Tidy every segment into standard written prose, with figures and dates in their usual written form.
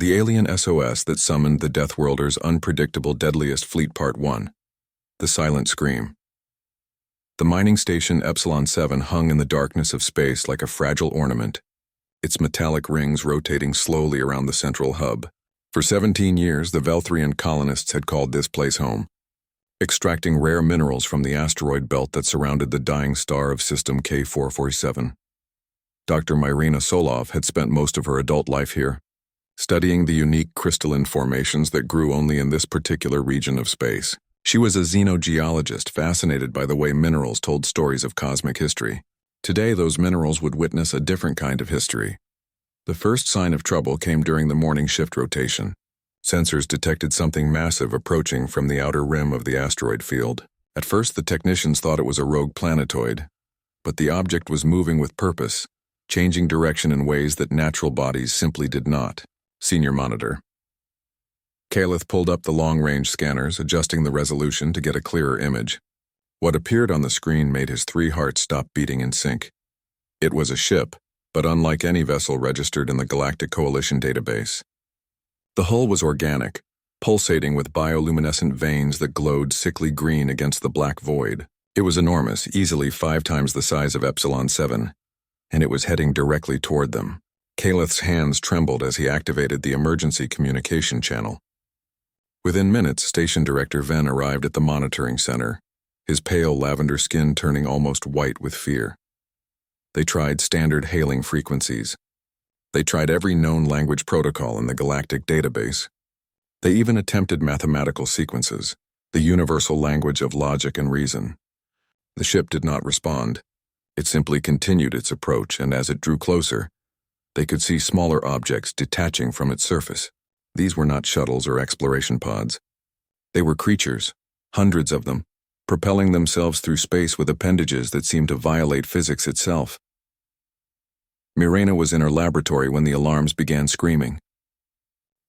The alien SOS that summoned the Deathworlders' unpredictable deadliest fleet Part 1. The Silent Scream. The mining station Epsilon 7 hung in the darkness of space like a fragile ornament, its metallic rings rotating slowly around the central hub. For 17 years, the Velthrian colonists had called this place home, extracting rare minerals from the asteroid belt that surrounded the dying star of System K447. Dr. Myrina Solov had spent most of her adult life here, studying the unique crystalline formations that grew only in this particular region of space. She was a xenogeologist fascinated by the way minerals told stories of cosmic history. Today, those minerals would witness a different kind of history. The first sign of trouble came during the morning shift rotation. Sensors detected something massive approaching from the outer rim of the asteroid field. At first, the technicians thought it was a rogue planetoid, but the object was moving with purpose, changing direction in ways that natural bodies simply did not. Senior Monitor. Kaleth pulled up the long-range scanners, adjusting the resolution to get a clearer image. What appeared on the screen made his 3 hearts stop beating in sync. It was a ship, but unlike any vessel registered in the Galactic Coalition database. The hull was organic, pulsating with bioluminescent veins that glowed sickly green against the black void. It was enormous, easily 5 times the size of Epsilon 7, and it was heading directly toward them. Kaleth's hands trembled as he activated the emergency communication channel. Within minutes, Station Director Venn arrived at the monitoring center, his pale lavender skin turning almost white with fear. They tried standard hailing frequencies. They tried every known language protocol in the galactic database. They even attempted mathematical sequences, the universal language of logic and reason. The ship did not respond. It simply continued its approach, and as it drew closer, they could see smaller objects detaching from its surface. These were not shuttles or exploration pods. They were creatures, hundreds of them, propelling themselves through space with appendages that seemed to violate physics itself. Myrina was in her laboratory when the alarms began screaming.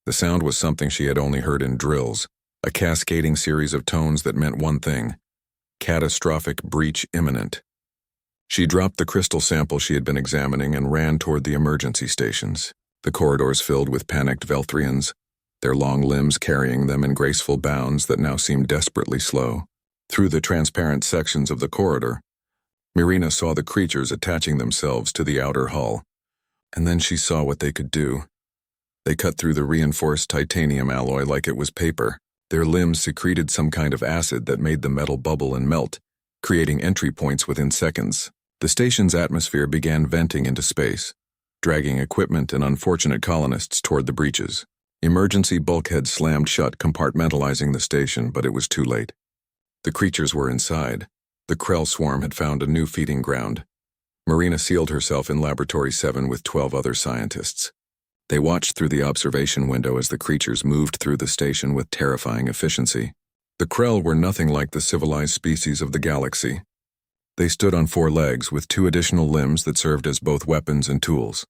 The sound was something she had only heard in drills, a cascading series of tones that meant one thing: catastrophic breach imminent. She dropped the crystal sample she had been examining and ran toward the emergency stations, the corridors filled with panicked Velthrians, their long limbs carrying them in graceful bounds that now seemed desperately slow. Through the transparent sections of the corridor, Myrina saw the creatures attaching themselves to the outer hull, and then she saw what they could do. They cut through the reinforced titanium alloy like it was paper. Their limbs secreted some kind of acid that made the metal bubble and melt, creating entry points within seconds. The station's atmosphere began venting into space, dragging equipment and unfortunate colonists toward the breaches. Emergency bulkheads slammed shut, compartmentalizing the station, but it was too late. The creatures were inside. The Krell swarm had found a new feeding ground. Myrina sealed herself in Laboratory 7 with 12 other scientists. They watched through the observation window as the creatures moved through the station with terrifying efficiency. The Krell were nothing like the civilized species of the galaxy. They stood on 4 legs with 2 additional limbs that served as both weapons and tools.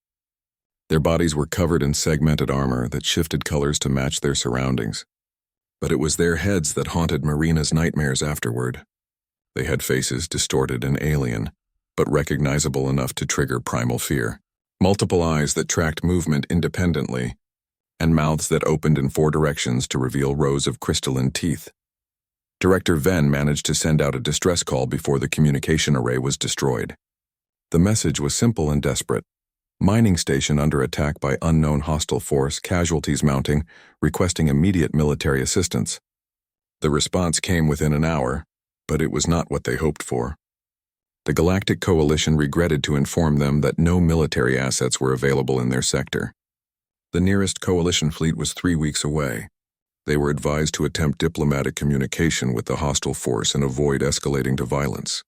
Their bodies were covered in segmented armor that shifted colors to match their surroundings. But it was their heads that haunted Myrina's nightmares afterward. They had faces distorted and alien, but recognizable enough to trigger primal fear. Multiple eyes that tracked movement independently, and mouths that opened in 4 directions to reveal rows of crystalline teeth. Director Venn managed to send out a distress call before the communication array was destroyed. The message was simple and desperate. Mining station under attack by unknown hostile force, casualties mounting, requesting immediate military assistance. The response came within an hour, but it was not what they hoped for. The Galactic Coalition regretted to inform them that no military assets were available in their sector. The nearest Coalition fleet was 3 weeks away. They were advised to attempt diplomatic communication with the hostile force and avoid escalating to violence.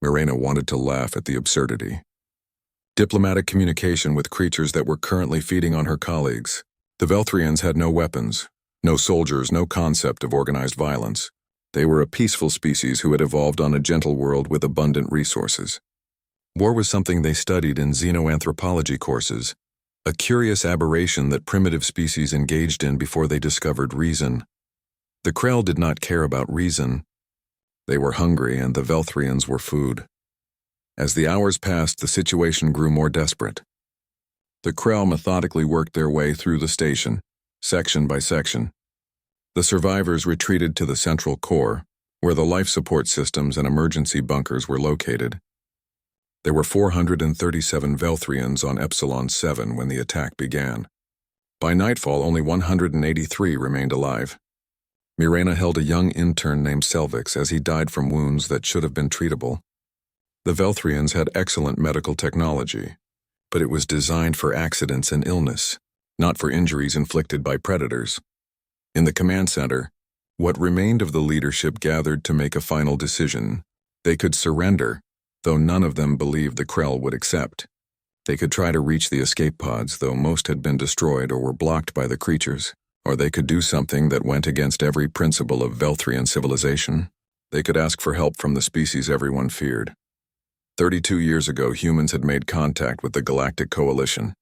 Myrina wanted to laugh at the absurdity. Diplomatic communication with creatures that were currently feeding on her colleagues. The Velthrians had no weapons, no soldiers, no concept of organized violence. They were a peaceful species who had evolved on a gentle world with abundant resources. War was something they studied in xenoanthropology courses, a curious aberration that primitive species engaged in before they discovered reason. The Krell did not care about reason. They were hungry, and the Velthrians were food. As the hours passed, the situation grew more desperate. The Krell methodically worked their way through the station, section by section. The survivors retreated to the central core, where the life support systems and emergency bunkers were located. There were 437 Velthrians on Epsilon 7 when the attack began. By nightfall, only 183 remained alive. Mirena held a young intern named Selvix as he died from wounds that should have been treatable. The Velthrians had excellent medical technology, but it was designed for accidents and illness, not for injuries inflicted by predators. In the command center, what remained of the leadership gathered to make a final decision. They could surrender, though none of them believed the Krell would accept. They could try to reach the escape pods, though most had been destroyed or were blocked by the creatures. Or they could do something that went against every principle of Velthrian civilization. They could ask for help from the species everyone feared. 32 years ago, humans had made contact with the Galactic Coalition.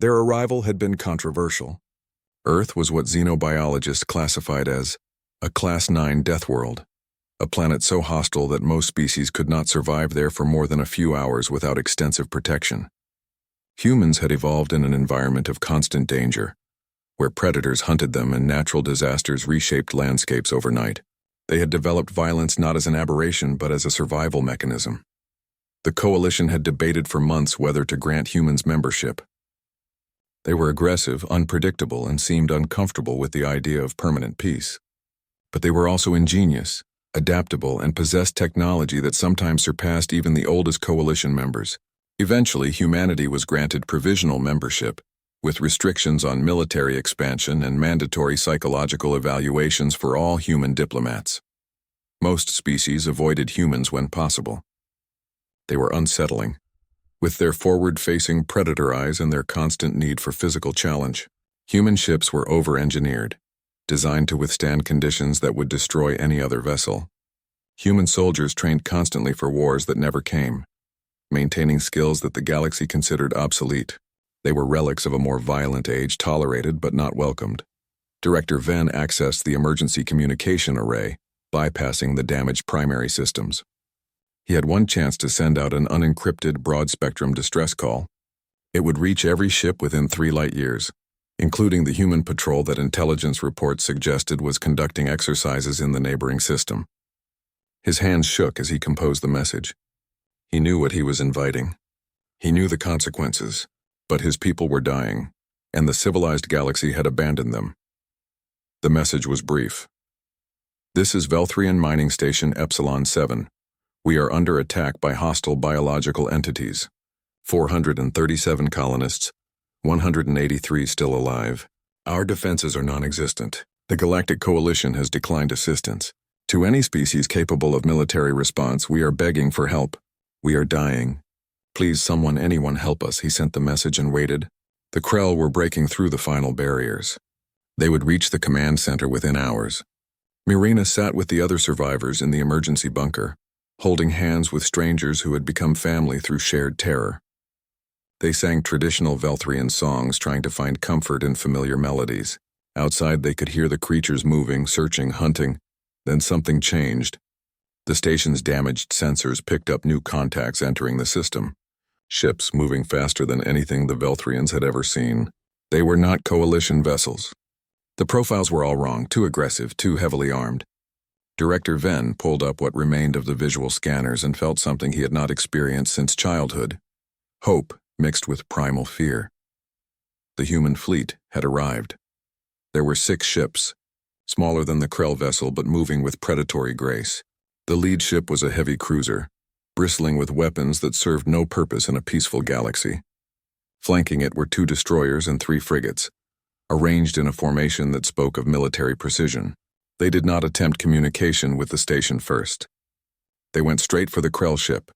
Their arrival had been controversial. Earth was what xenobiologists classified as a Class 9 death world, a planet so hostile that most species could not survive there for more than a few hours without extensive protection. Humans had evolved in an environment of constant danger, where predators hunted them and natural disasters reshaped landscapes overnight. They had developed violence not as an aberration but as a survival mechanism. The Coalition had debated for months whether to grant humans membership. They were aggressive, unpredictable, and seemed uncomfortable with the idea of permanent peace. But they were also ingenious, adaptable, and possessed technology that sometimes surpassed even the oldest Coalition members. Eventually, humanity was granted provisional membership, with restrictions on military expansion and mandatory psychological evaluations for all human diplomats. Most species avoided humans when possible. They were unsettling, with their forward-facing predator eyes and their constant need for physical challenge. Human ships were over-engineered, designed to withstand conditions that would destroy any other vessel. Human soldiers trained constantly for wars that never came, maintaining skills that the galaxy considered obsolete. They were relics of a more violent age, tolerated but not welcomed. Director Venn accessed the emergency communication array, bypassing the damaged primary systems. He had one chance to send out an unencrypted broad-spectrum distress call. It would reach every ship within 3 light years, including the human patrol that intelligence reports suggested was conducting exercises in the neighboring system. His hands shook as he composed the message. He knew what he was inviting. He knew the consequences, but his people were dying, and the civilized galaxy had abandoned them. The message was brief. This is Velthrian Mining Station Epsilon 7. We are under attack by hostile biological entities. 437 colonists, 183 still alive. Our defenses are non-existent. The Galactic Coalition has declined assistance. To any species capable of military response, we are begging for help. We are dying. Please, someone, anyone help us. He sent the message and waited. The Krell were breaking through the final barriers. They would reach the command center within hours. Mirena sat with the other survivors in the emergency bunker, holding hands with strangers who had become family through shared terror. They sang traditional Velthrian songs, trying to find comfort in familiar melodies. Outside, they could hear the creatures moving, searching, hunting. Then something changed. The station's damaged sensors picked up new contacts entering the system. Ships moving faster than anything the Velthrians had ever seen. They were not Coalition vessels. The profiles were all wrong, too aggressive, too heavily armed. Director Venn pulled up what remained of the visual scanners and felt something he had not experienced since childhood. Hope mixed with primal fear. The human fleet had arrived. There were 6 ships, smaller than the Krell vessel but moving with predatory grace. The lead ship was a heavy cruiser, bristling with weapons that served no purpose in a peaceful galaxy. Flanking it were 2 destroyers and 3 frigates, arranged in a formation that spoke of military precision. They did not attempt communication with the station first. They went straight for the Krell ship.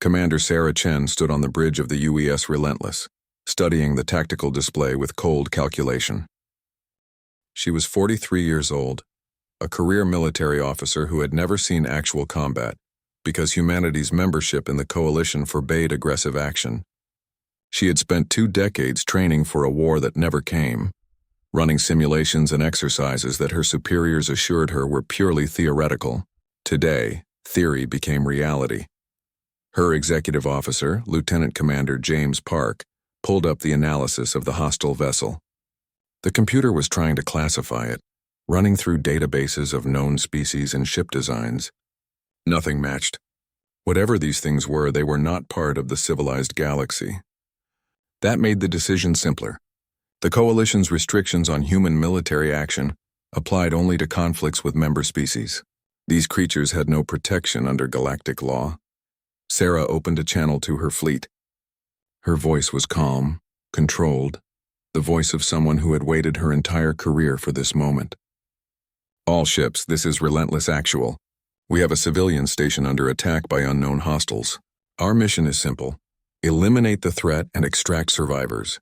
Commander Sarah Chen stood on the bridge of the UES Relentless, studying the tactical display with cold calculation. She was 43 years old, a career military officer who had never seen actual combat, because humanity's membership in the Coalition forbade aggressive action. She had spent 2 decades training for a war that never came, running simulations and exercises that her superiors assured her were purely theoretical. Today, theory became reality. Her executive officer, Lieutenant Commander James Park, pulled up the analysis of the hostile vessel. The computer was trying to classify it, running through databases of known species and ship designs. Nothing matched. Whatever these things were, they were not part of the civilized galaxy. That made the decision simpler. The Coalition's restrictions on human military action applied only to conflicts with member species. These creatures had no protection under galactic law. Sarah opened a channel to her fleet. Her voice was calm, controlled, the voice of someone who had waited her entire career for this moment. All ships, this is Relentless Actual. We have a civilian station under attack by unknown hostiles. Our mission is simple. Eliminate the threat and extract survivors.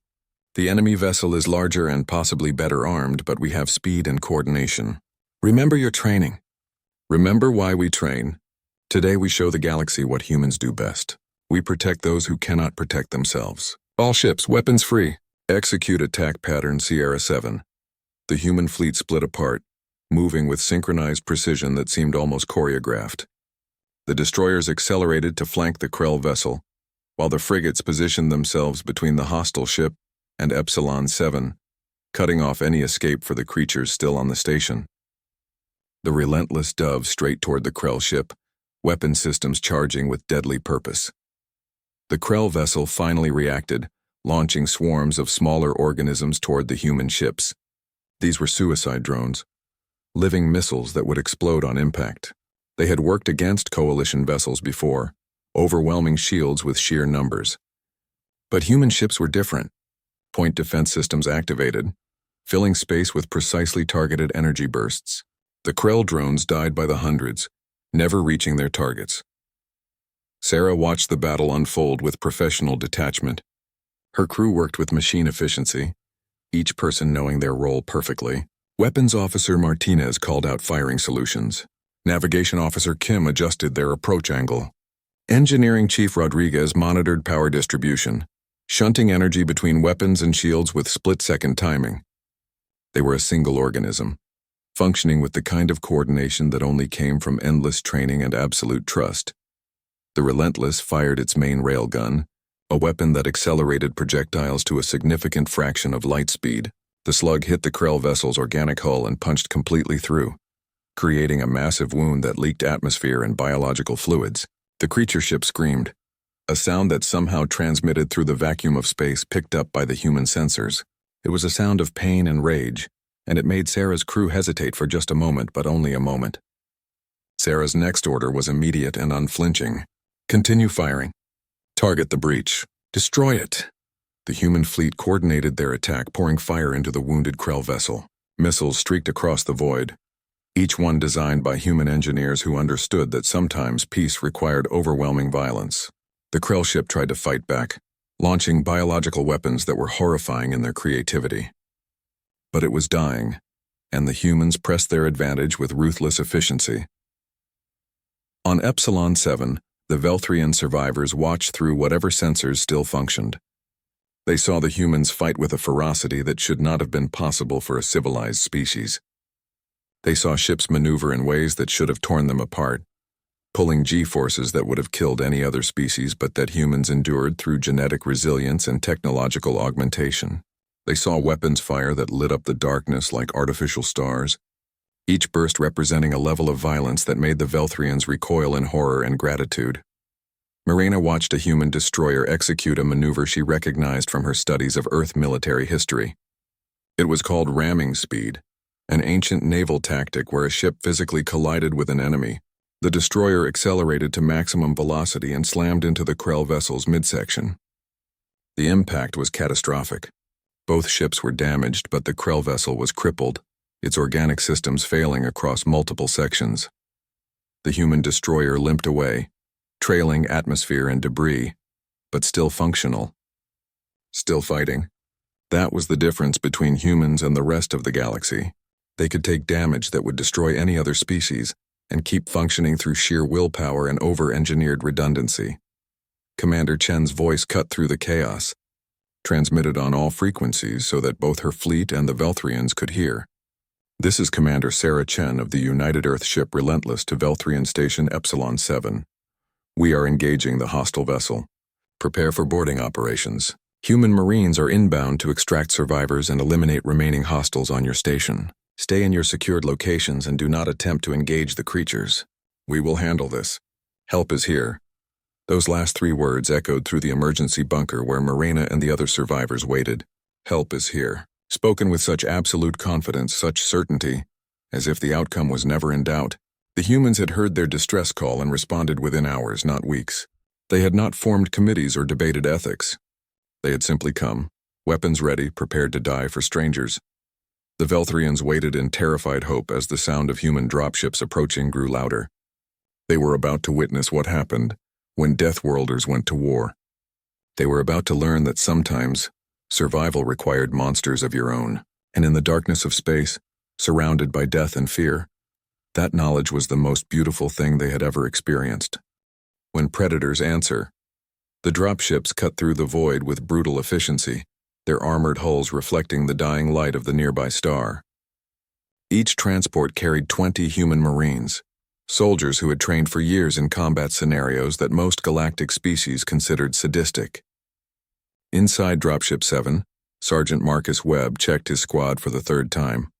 The enemy vessel is larger and possibly better armed, but we have speed and coordination. Remember your training. Remember why we train. Today we show the galaxy what humans do best. We protect those who cannot protect themselves. All ships, weapons free. Execute attack pattern Sierra 7. The human fleet split apart, moving with synchronized precision that seemed almost choreographed. The destroyers accelerated to flank the Krell vessel, while the frigates positioned themselves between the hostile ship and Epsilon 7, cutting off any escape for the creatures still on the station. The Relentless dove straight toward the Krell ship, weapon systems charging with deadly purpose. The Krell vessel finally reacted, launching swarms of smaller organisms toward the human ships. These were suicide drones, living missiles that would explode on impact. They had worked against Coalition vessels before, overwhelming shields with sheer numbers. But human ships were different. Point defense systems activated, filling space with precisely targeted energy bursts. The Krell drones died by the hundreds, never reaching their targets. Sarah watched the battle unfold with professional detachment. Her crew worked with machine efficiency, each person knowing their role perfectly. Weapons Officer Martinez called out firing solutions. Navigation Officer Kim adjusted their approach angle. Engineering Chief Rodriguez monitored power distribution, shunting energy between weapons and shields with split-second timing. They were a single organism, functioning with the kind of coordination that only came from endless training and absolute trust. The Relentless fired its main railgun, a weapon that accelerated projectiles to a significant fraction of light speed. The slug hit the Krell vessel's organic hull and punched completely through, creating a massive wound that leaked atmosphere and biological fluids. The creature ship screamed, a sound that somehow transmitted through the vacuum of space picked up by the human sensors. It was a sound of pain and rage, and it made Sarah's crew hesitate for just a moment, but only a moment. Sarah's next order was immediate and unflinching. Continue firing. Target the breach. Destroy it. The human fleet coordinated their attack, pouring fire into the wounded Krell vessel. Missiles streaked across the void, each one designed by human engineers who understood that sometimes peace required overwhelming violence. The Krell ship tried to fight back, launching biological weapons that were horrifying in their creativity. But it was dying, and the humans pressed their advantage with ruthless efficiency. On Epsilon 7, the Velthrian survivors watched through whatever sensors still functioned. They saw the humans fight with a ferocity that should not have been possible for a civilized species. They saw ships maneuver in ways that should have torn them apart, pulling G-forces that would have killed any other species but that humans endured through genetic resilience and technological augmentation. They saw weapons fire that lit up the darkness like artificial stars, each burst representing a level of violence that made the Velthrians recoil in horror and gratitude. Marina watched a human destroyer execute a maneuver she recognized from her studies of Earth military history. It was called ramming speed, an ancient naval tactic where a ship physically collided with an enemy. The destroyer accelerated to maximum velocity and slammed into the Krell vessel's midsection. The impact was catastrophic. Both ships were damaged, but the Krell vessel was crippled, its organic systems failing across multiple sections. The human destroyer limped away, trailing atmosphere and debris, but still functional. Still fighting. That was the difference between humans and the rest of the galaxy. They could take damage that would destroy any other species and keep functioning through sheer willpower and over-engineered redundancy. Commander Chen's voice cut through the chaos, transmitted on all frequencies so that both her fleet and the Velthrians could hear. This is Commander Sarah Chen of the United Earth ship Relentless to Velthrian Station Epsilon 7. We are engaging the hostile vessel. Prepare for boarding operations. Human Marines are inbound to extract survivors and eliminate remaining hostiles on your station. Stay in your secured locations and do not attempt to engage the creatures. We will handle this. Help is here." Those last 3 words echoed through the emergency bunker where Morena and the other survivors waited. "Help is here." Spoken with such absolute confidence, such certainty, as if the outcome was never in doubt. The humans had heard their distress call and responded within hours, not weeks. They had not formed committees or debated ethics. They had simply come, weapons ready, prepared to die for strangers. The Velthrians waited in terrified hope as the sound of human dropships approaching grew louder. They were about to witness what happened when Deathworlders went to war. They were about to learn that sometimes survival required monsters of your own, and in the darkness of space, surrounded by death and fear, that knowledge was the most beautiful thing they had ever experienced. When predators answer, the dropships cut through the void with brutal efficiency, their armored hulls reflecting the dying light of the nearby star. Each transport carried 20 human Marines, soldiers who had trained for years in combat scenarios that most galactic species considered sadistic. Inside Dropship 7, Sergeant Marcus Webb checked his squad for the 3rd time,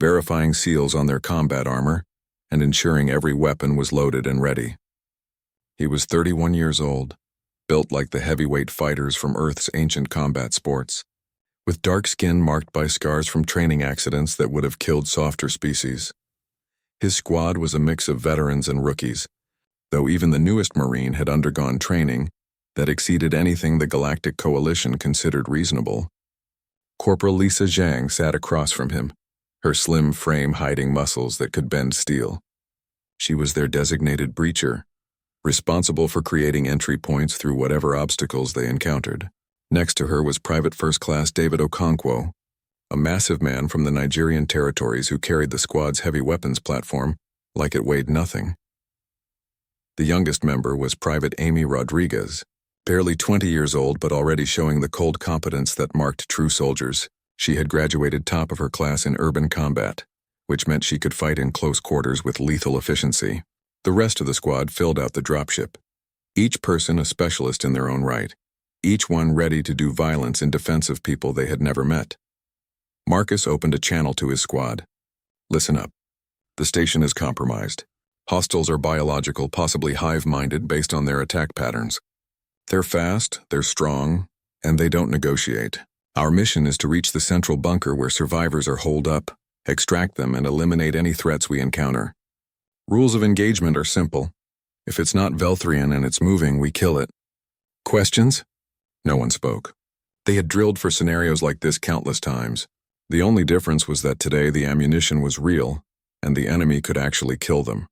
verifying seals on their combat armor and ensuring every weapon was loaded and ready. He was 31 years old, built like the heavyweight fighters from Earth's ancient combat sports, with dark skin marked by scars from training accidents that would have killed softer species. His squad was a mix of veterans and rookies, though even the newest Marine had undergone training that exceeded anything the Galactic Coalition considered reasonable. Corporal Lisa Zhang sat across from him, her slim frame hiding muscles that could bend steel. She was their designated breacher, responsible for creating entry points through whatever obstacles they encountered. Next to her was Private First Class David Okonkwo, a massive man from the Nigerian territories who carried the squad's heavy weapons platform like it weighed nothing. The youngest member was Private Amy Rodriguez, barely 20 years old but already showing the cold competence that marked true soldiers. She had graduated top of her class in urban combat, which meant she could fight in close quarters with lethal efficiency. The rest of the squad filled out the dropship, each person a specialist in their own right, each one ready to do violence in defense of people they had never met. Marcus opened a channel to his squad. "Listen up. The station is compromised. Hostiles are biological, possibly hive-minded based on their attack patterns. They're fast, they're strong, and they don't negotiate. Our mission is to reach the central bunker where survivors are holed up, extract them, and eliminate any threats we encounter. Rules of engagement are simple. If it's not Velthrian and it's moving, we kill it." Questions? No one spoke. They had drilled for scenarios like this countless times. The only difference was that today the ammunition was real, and the enemy could actually kill them.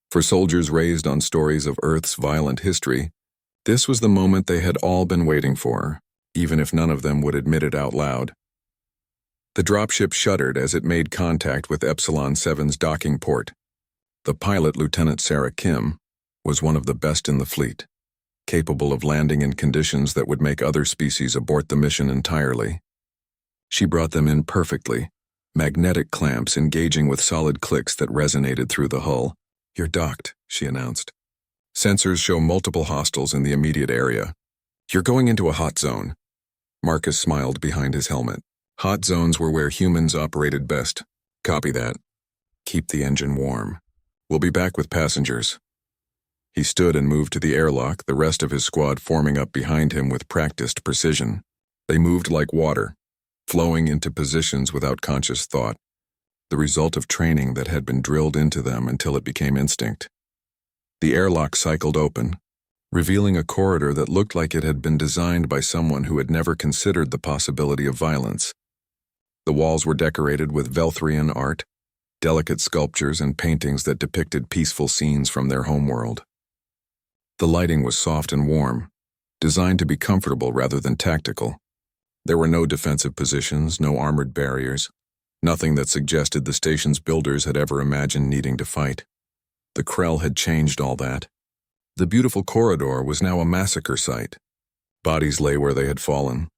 For soldiers raised on stories of Earth's violent history, this was the moment they had all been waiting for, even if none of them would admit it out loud. The dropship shuddered as it made contact with Epsilon 7's docking port. The pilot, Lieutenant Sarah Kim, was one of the best in the fleet, capable of landing in conditions that would make other species abort the mission entirely. She brought them in perfectly, magnetic clamps engaging with solid clicks that resonated through the hull. "You're docked," she announced. "Sensors show multiple hostiles in the immediate area. You're going into a hot zone." Marcus smiled behind his helmet. "Hot zones were where humans operated best. Copy that. Keep the engine warm. We'll be back with passengers." He stood and moved to the airlock, the rest of his squad forming up behind him with practiced precision. They moved like water, flowing into positions without conscious thought, the result of training that had been drilled into them until it became instinct. The airlock cycled open, revealing a corridor that looked like it had been designed by someone who had never considered the possibility of violence. The walls were decorated with Velthrian art, delicate sculptures and paintings that depicted peaceful scenes from their homeworld. The lighting was soft and warm, designed to be comfortable rather than tactical. There were no defensive positions, no armored barriers, nothing that suggested the station's builders had ever imagined needing to fight. The Krell had changed all that. The beautiful corridor was now a massacre site. Bodies lay where they had fallen,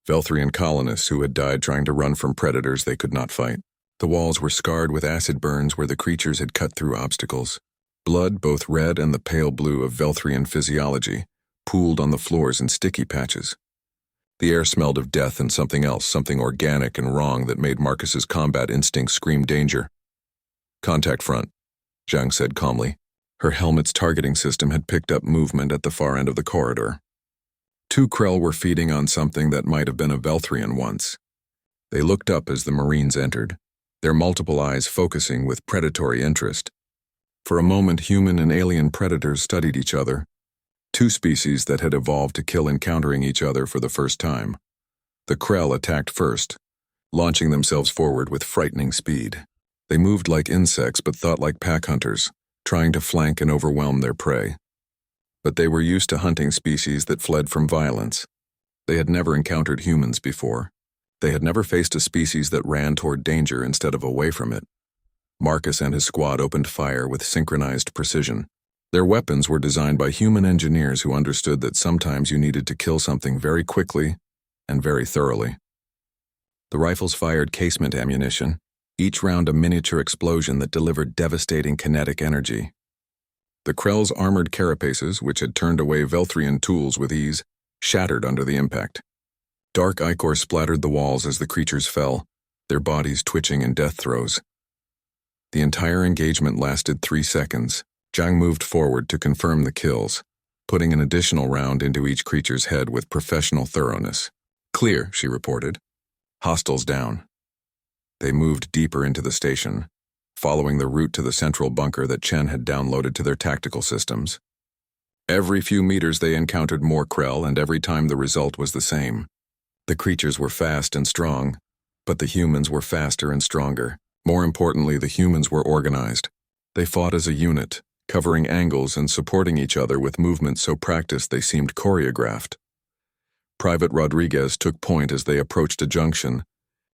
Velthrian colonists who had died trying to run from predators they could not fight. The walls were scarred with acid burns where the creatures had cut through obstacles. Blood, both red and the pale blue of Velthrian physiology, pooled on the floors in sticky patches. The air smelled of death and something else, something organic and wrong that made Marcus's combat instincts scream danger. "Contact front," Zhang said calmly. Her helmet's targeting system had picked up movement at the far end of the corridor. Two Krell were feeding on something that might have been a Velthrian once. They looked up as the Marines entered, their multiple eyes focusing with predatory interest. For a moment, human and alien predators studied each other, two species that had evolved to kill encountering each other for the first time. The Krell attacked first, launching themselves forward with frightening speed. They moved like insects but thought like pack hunters, trying to flank and overwhelm their prey. But they were used to hunting species that fled from violence. They had never encountered humans before. They had never faced a species that ran toward danger instead of away from it. Marcus and his squad opened fire with synchronized precision. Their weapons were designed by human engineers who understood that sometimes you needed to kill something very quickly and very thoroughly. The rifles fired casement ammunition, each round a miniature explosion that delivered devastating kinetic energy. The Krell's armored carapaces, which had turned away Velthrian tools with ease, shattered under the impact. Dark ichor splattered the walls as the creatures fell, their bodies twitching in death throes. The entire engagement lasted 3 seconds. Zhang moved forward to confirm the kills, putting an additional round into each creature's head with professional thoroughness. "Clear," she reported. "Hostiles down." They moved deeper into the station, following the route to the central bunker that Chen had downloaded to their tactical systems. Every few meters they encountered more Krell, and every time the result was the same. The creatures were fast and strong, but the humans were faster and stronger. More importantly, the humans were organized. They fought as a unit, covering angles and supporting each other with movements so practiced they seemed choreographed. Private Rodriguez took point as they approached a junction,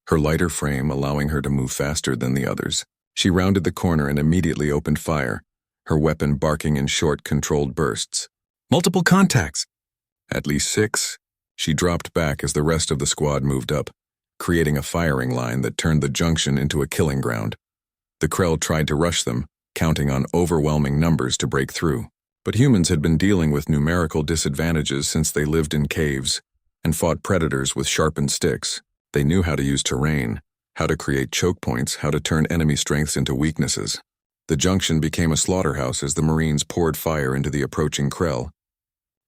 her lighter frame allowing her to move faster than the others. She rounded the corner and immediately opened fire, her weapon barking in short, controlled bursts. "Multiple contacts!" "At least 6. She dropped back as the rest of the squad moved up, creating a firing line that turned the junction into a killing ground. The Krell tried to rush them, counting on overwhelming numbers to break through. But humans had been dealing with numerical disadvantages since they lived in caves and fought predators with sharpened sticks. They knew how to use terrain, how to create choke points, how to turn enemy strengths into weaknesses. The junction became a slaughterhouse as the Marines poured fire into the approaching Krell,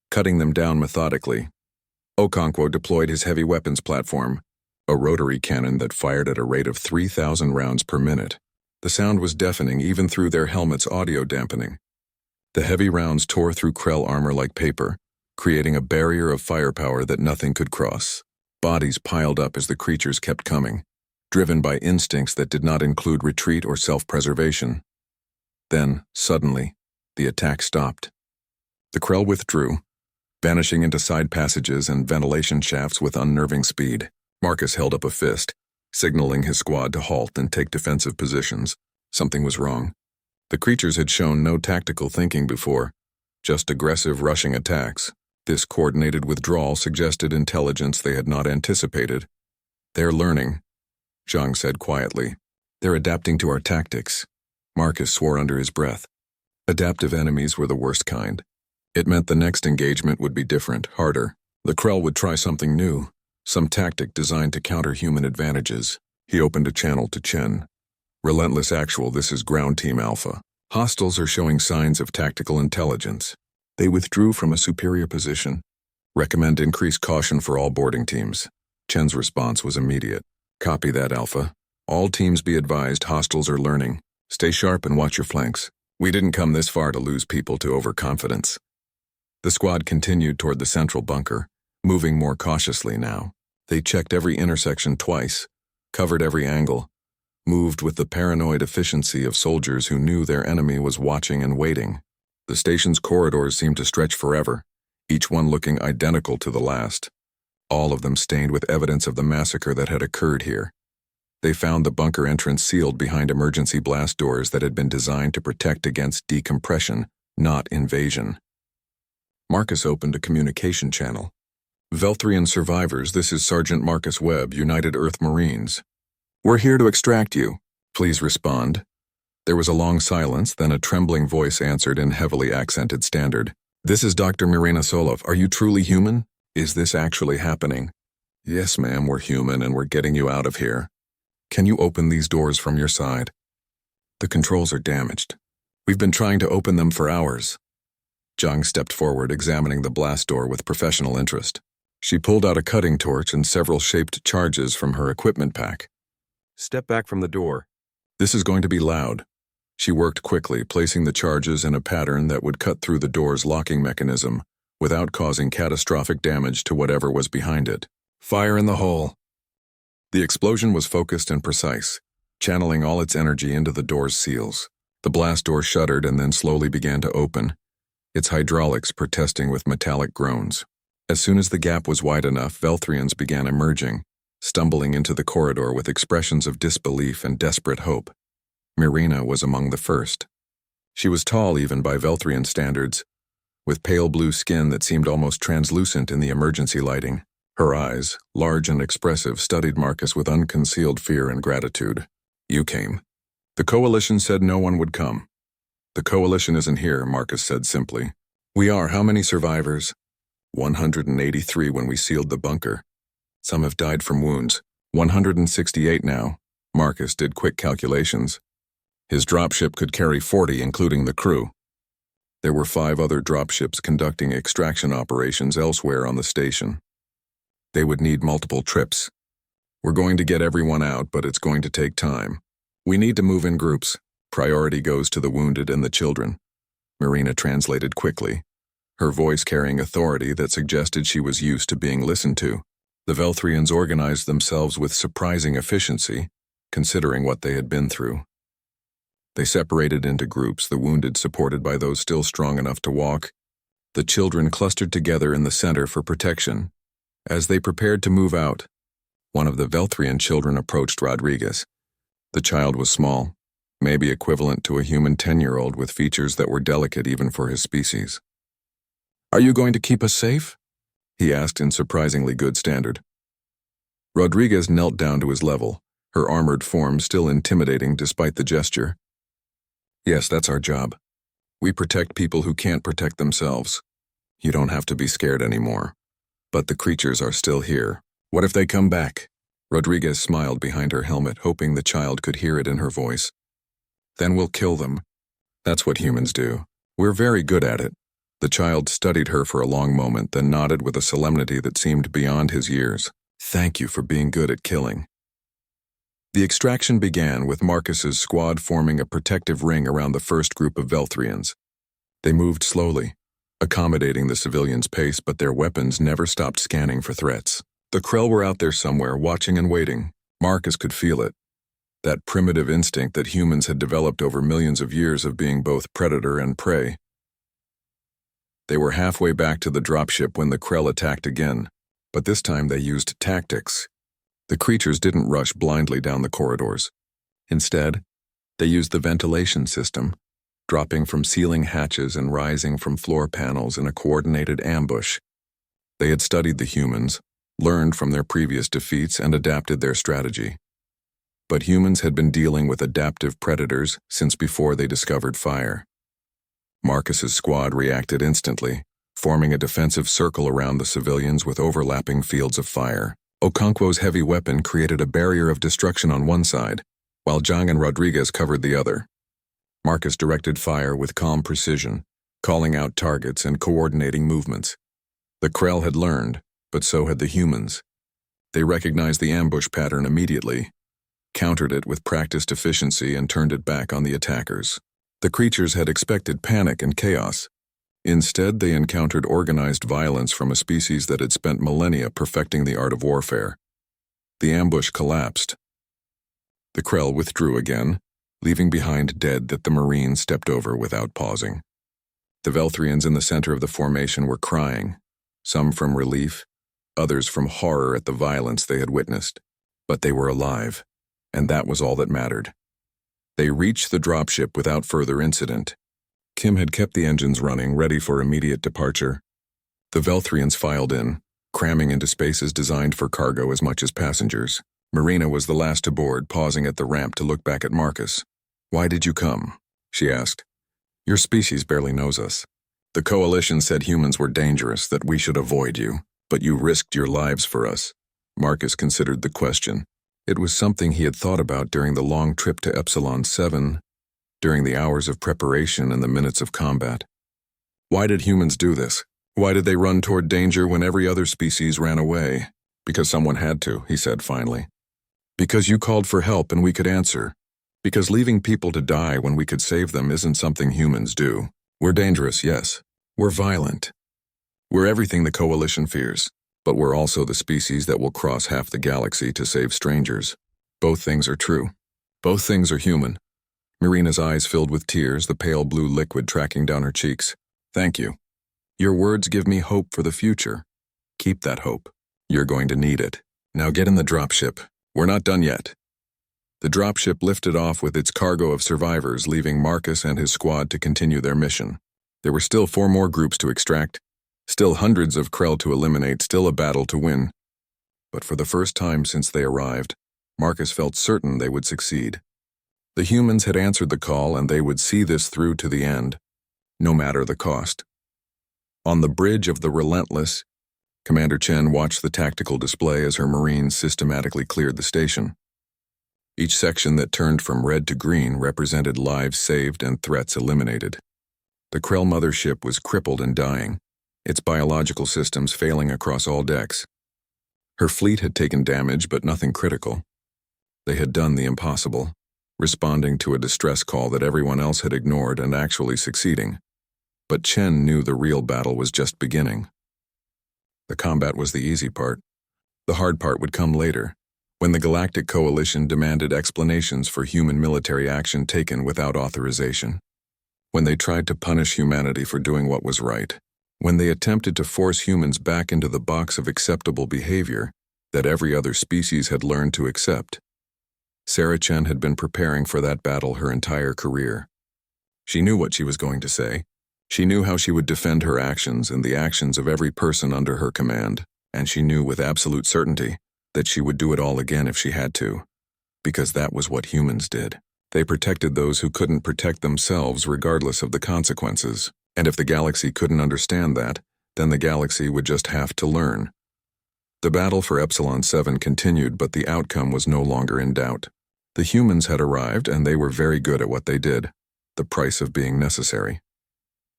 cutting them down methodically. Okonkwo deployed his heavy weapons platform, a rotary cannon that fired at a rate of 3,000 rounds per minute. The sound was deafening even through their helmets' audio dampening. The heavy rounds tore through Krell armor like paper, creating a barrier of firepower that nothing could cross. Bodies piled up as the creatures kept coming, driven by instincts that did not include retreat or self-preservation. Then, suddenly, the attack stopped. The Krell withdrew, vanishing into side passages and ventilation shafts with unnerving speed. Marcus held up a fist, signaling his squad to halt and take defensive positions. Something was wrong. The creatures had shown no tactical thinking before, just aggressive rushing attacks. This coordinated withdrawal suggested intelligence they had not anticipated. "They're learning," Zhang said quietly. "They're adapting to our tactics." Marcus swore under his breath. Adaptive enemies were the worst kind. It meant the next engagement would be different, harder. The Krell would try something new, some tactic designed to counter human advantages. He opened a channel to Chen. "Relentless Actual, this is Ground Team Alpha. Hostiles are showing signs of tactical intelligence. They withdrew from a superior position. Recommend increased caution for all boarding teams." Chen's response was immediate. "Copy that, Alpha. All teams be advised hostiles are learning. Stay sharp and watch your flanks. We didn't come this far to lose people to overconfidence." The squad continued toward the central bunker, moving more cautiously now. They checked every intersection twice, covered every angle, moved with the paranoid efficiency of soldiers who knew their enemy was watching and waiting. The station's corridors seemed to stretch forever, each one looking identical to the last, all of them stained with evidence of the massacre that had occurred here. They found the bunker entrance sealed behind emergency blast doors that had been designed to protect against decompression, not invasion. Marcus opened a communication channel. "Velthrian survivors, this is Sergeant Marcus Webb, United Earth Marines. We're here to extract you. Please respond." There was a long silence, then a trembling voice answered in heavily accented standard. "This is Dr. Mirena Solov. Are you truly human? Is this actually happening?" Yes, ma'am, we're human and we're getting you out of here. Can you open these doors from your side? The controls are damaged. We've been trying to open them for hours. Zhang stepped forward, examining the blast door with professional interest. She pulled out a cutting torch and several shaped charges from her equipment pack. Step back from the door. This is going to be loud. She worked quickly, placing the charges in a pattern that would cut through the door's locking mechanism without causing catastrophic damage to whatever was behind it. Fire in the hole. The explosion was focused and precise, channeling all its energy into the door's seals. The blast door shuddered and then slowly began to open, its hydraulics protesting with metallic groans. As soon as the gap was wide enough, Velthrians began emerging, stumbling into the corridor with expressions of disbelief and desperate hope. Marina was among the first. She was tall even by Velthrian standards, with pale blue skin that seemed almost translucent in the emergency lighting. Her eyes, large and expressive, studied Marcus with unconcealed fear and gratitude. You came. The Coalition said no one would come. The Coalition isn't here, Marcus said simply. We are. How many survivors? 183 when we sealed the bunker. Some have died from wounds. 168 now. Marcus did quick calculations. His dropship could carry 40, including the crew. There were 5 other dropships conducting extraction operations elsewhere on the station. They would need multiple trips. We're going to get everyone out, but it's going to take time. We need to move in groups. Priority goes to the wounded and the children. Marina translated quickly, her voice carrying authority that suggested she was used to being listened to. The Velthrians organized themselves with surprising efficiency, considering what they had been through. They separated into groups, the wounded supported by those still strong enough to walk, the children clustered together in the center for protection. As they prepared to move out, one of the Velthrian children approached Rodriguez. The child was small, maybe equivalent to a human 10-year-old with features that were delicate even for his species. Are you going to keep us safe? He asked in surprisingly good standard. Rodriguez knelt down to his level, her armored form still intimidating despite the gesture. Yes, that's our job. We protect people who can't protect themselves. You don't have to be scared anymore. But the creatures are still here. What if they come back? Rodriguez smiled behind her helmet, hoping the child could hear it in her voice. Then we'll kill them. That's what humans do. We're very good at it. The child studied her for a long moment, then nodded with a solemnity that seemed beyond his years. Thank you for being good at killing. The extraction began with Marcus's squad forming a protective ring around the first group of Velthrians. They moved slowly, accommodating the civilians' pace, but their weapons never stopped scanning for threats. The Krell were out there somewhere, watching and waiting. Marcus could feel it. That primitive instinct that humans had developed over millions of years of being both predator and prey. They were halfway back to the dropship when the Krell attacked again, but this time they used tactics. The creatures didn't rush blindly down the corridors. Instead, they used the ventilation system, dropping from ceiling hatches and rising from floor panels in a coordinated ambush. They had studied the humans, learned from their previous defeats, and adapted their strategy. But humans had been dealing with adaptive predators since before they discovered fire. Marcus's squad reacted instantly, forming a defensive circle around the civilians with overlapping fields of fire. Okonkwo's heavy weapon created a barrier of destruction on one side, while Zhang and Rodriguez covered the other. Marcus directed fire with calm precision, calling out targets and coordinating movements. The Krell had learned, but so had the humans. They recognized the ambush pattern immediately, countered it with practiced efficiency, and turned it back on the attackers. The creatures had expected panic and chaos. Instead, they encountered organized violence from a species that had spent millennia perfecting the art of warfare. The ambush collapsed. The Krell withdrew again, leaving behind dead that the Marines stepped over without pausing. The Velthrians in the center of the formation were crying, some from relief, others from horror at the violence they had witnessed. But they were alive, and that was all that mattered. They reached the dropship without further incident. Kim had kept the engines running, ready for immediate departure. The Velthrians filed in, cramming into spaces designed for cargo as much as passengers. Marina was the last to board, pausing at the ramp to look back at Marcus. "Why did you come?" she asked. "Your species barely knows us. The Coalition said humans were dangerous, that we should avoid you, but you risked your lives for us. Marcus considered the question. It was something he had thought about during the long trip to Epsilon 7, during the hours of preparation and the minutes of combat. Why did humans do this? Why did they run toward danger when every other species ran away? Because someone had to, he said finally. Because you called for help and we could answer. Because leaving people to die when we could save them isn't something humans do. We're dangerous, yes. We're violent. We're everything the Coalition fears. But we're also the species that will cross half the galaxy to save strangers. Both things are true. Both things are human. Marina's eyes filled with tears, the pale blue liquid tracking down her cheeks. Thank you. Your words give me hope for the future. Keep that hope. You're going to need it. Now get in the dropship. We're not done yet. The dropship lifted off with its cargo of survivors, leaving Marcus and his squad to continue their mission. There were still 4 more groups to extract, still hundreds of Krell to eliminate, still a battle to win. But for the first time since they arrived, Marcus felt certain they would succeed. The humans had answered the call and they would see this through to the end, no matter the cost. On the bridge of the Relentless, Commander Chen watched the tactical display as her Marines systematically cleared the station. Each section that turned from red to green represented lives saved and threats eliminated. The Krell mothership was crippled and dying, its biological systems failing across all decks. Her fleet had taken damage, but nothing critical. They had done the impossible, responding to a distress call that everyone else had ignored and actually succeeding. But Chen knew the real battle was just beginning. The combat was the easy part. The hard part would come later, when the Galactic Coalition demanded explanations for human military action taken without authorization. When they tried to punish humanity for doing what was right. When they attempted to force humans back into the box of acceptable behavior that every other species had learned to accept. Sarah Chen had been preparing for that battle her entire career. She knew what she was going to say. She knew how she would defend her actions and the actions of every person under her command, and she knew with absolute certainty that she would do it all again if she had to, because that was what humans did. They protected those who couldn't protect themselves regardless of the consequences, and if the galaxy couldn't understand that, then the galaxy would just have to learn. The battle for Epsilon 7 continued, but the outcome was no longer in doubt. The humans had arrived, and they were very good at what they did, the price of being necessary.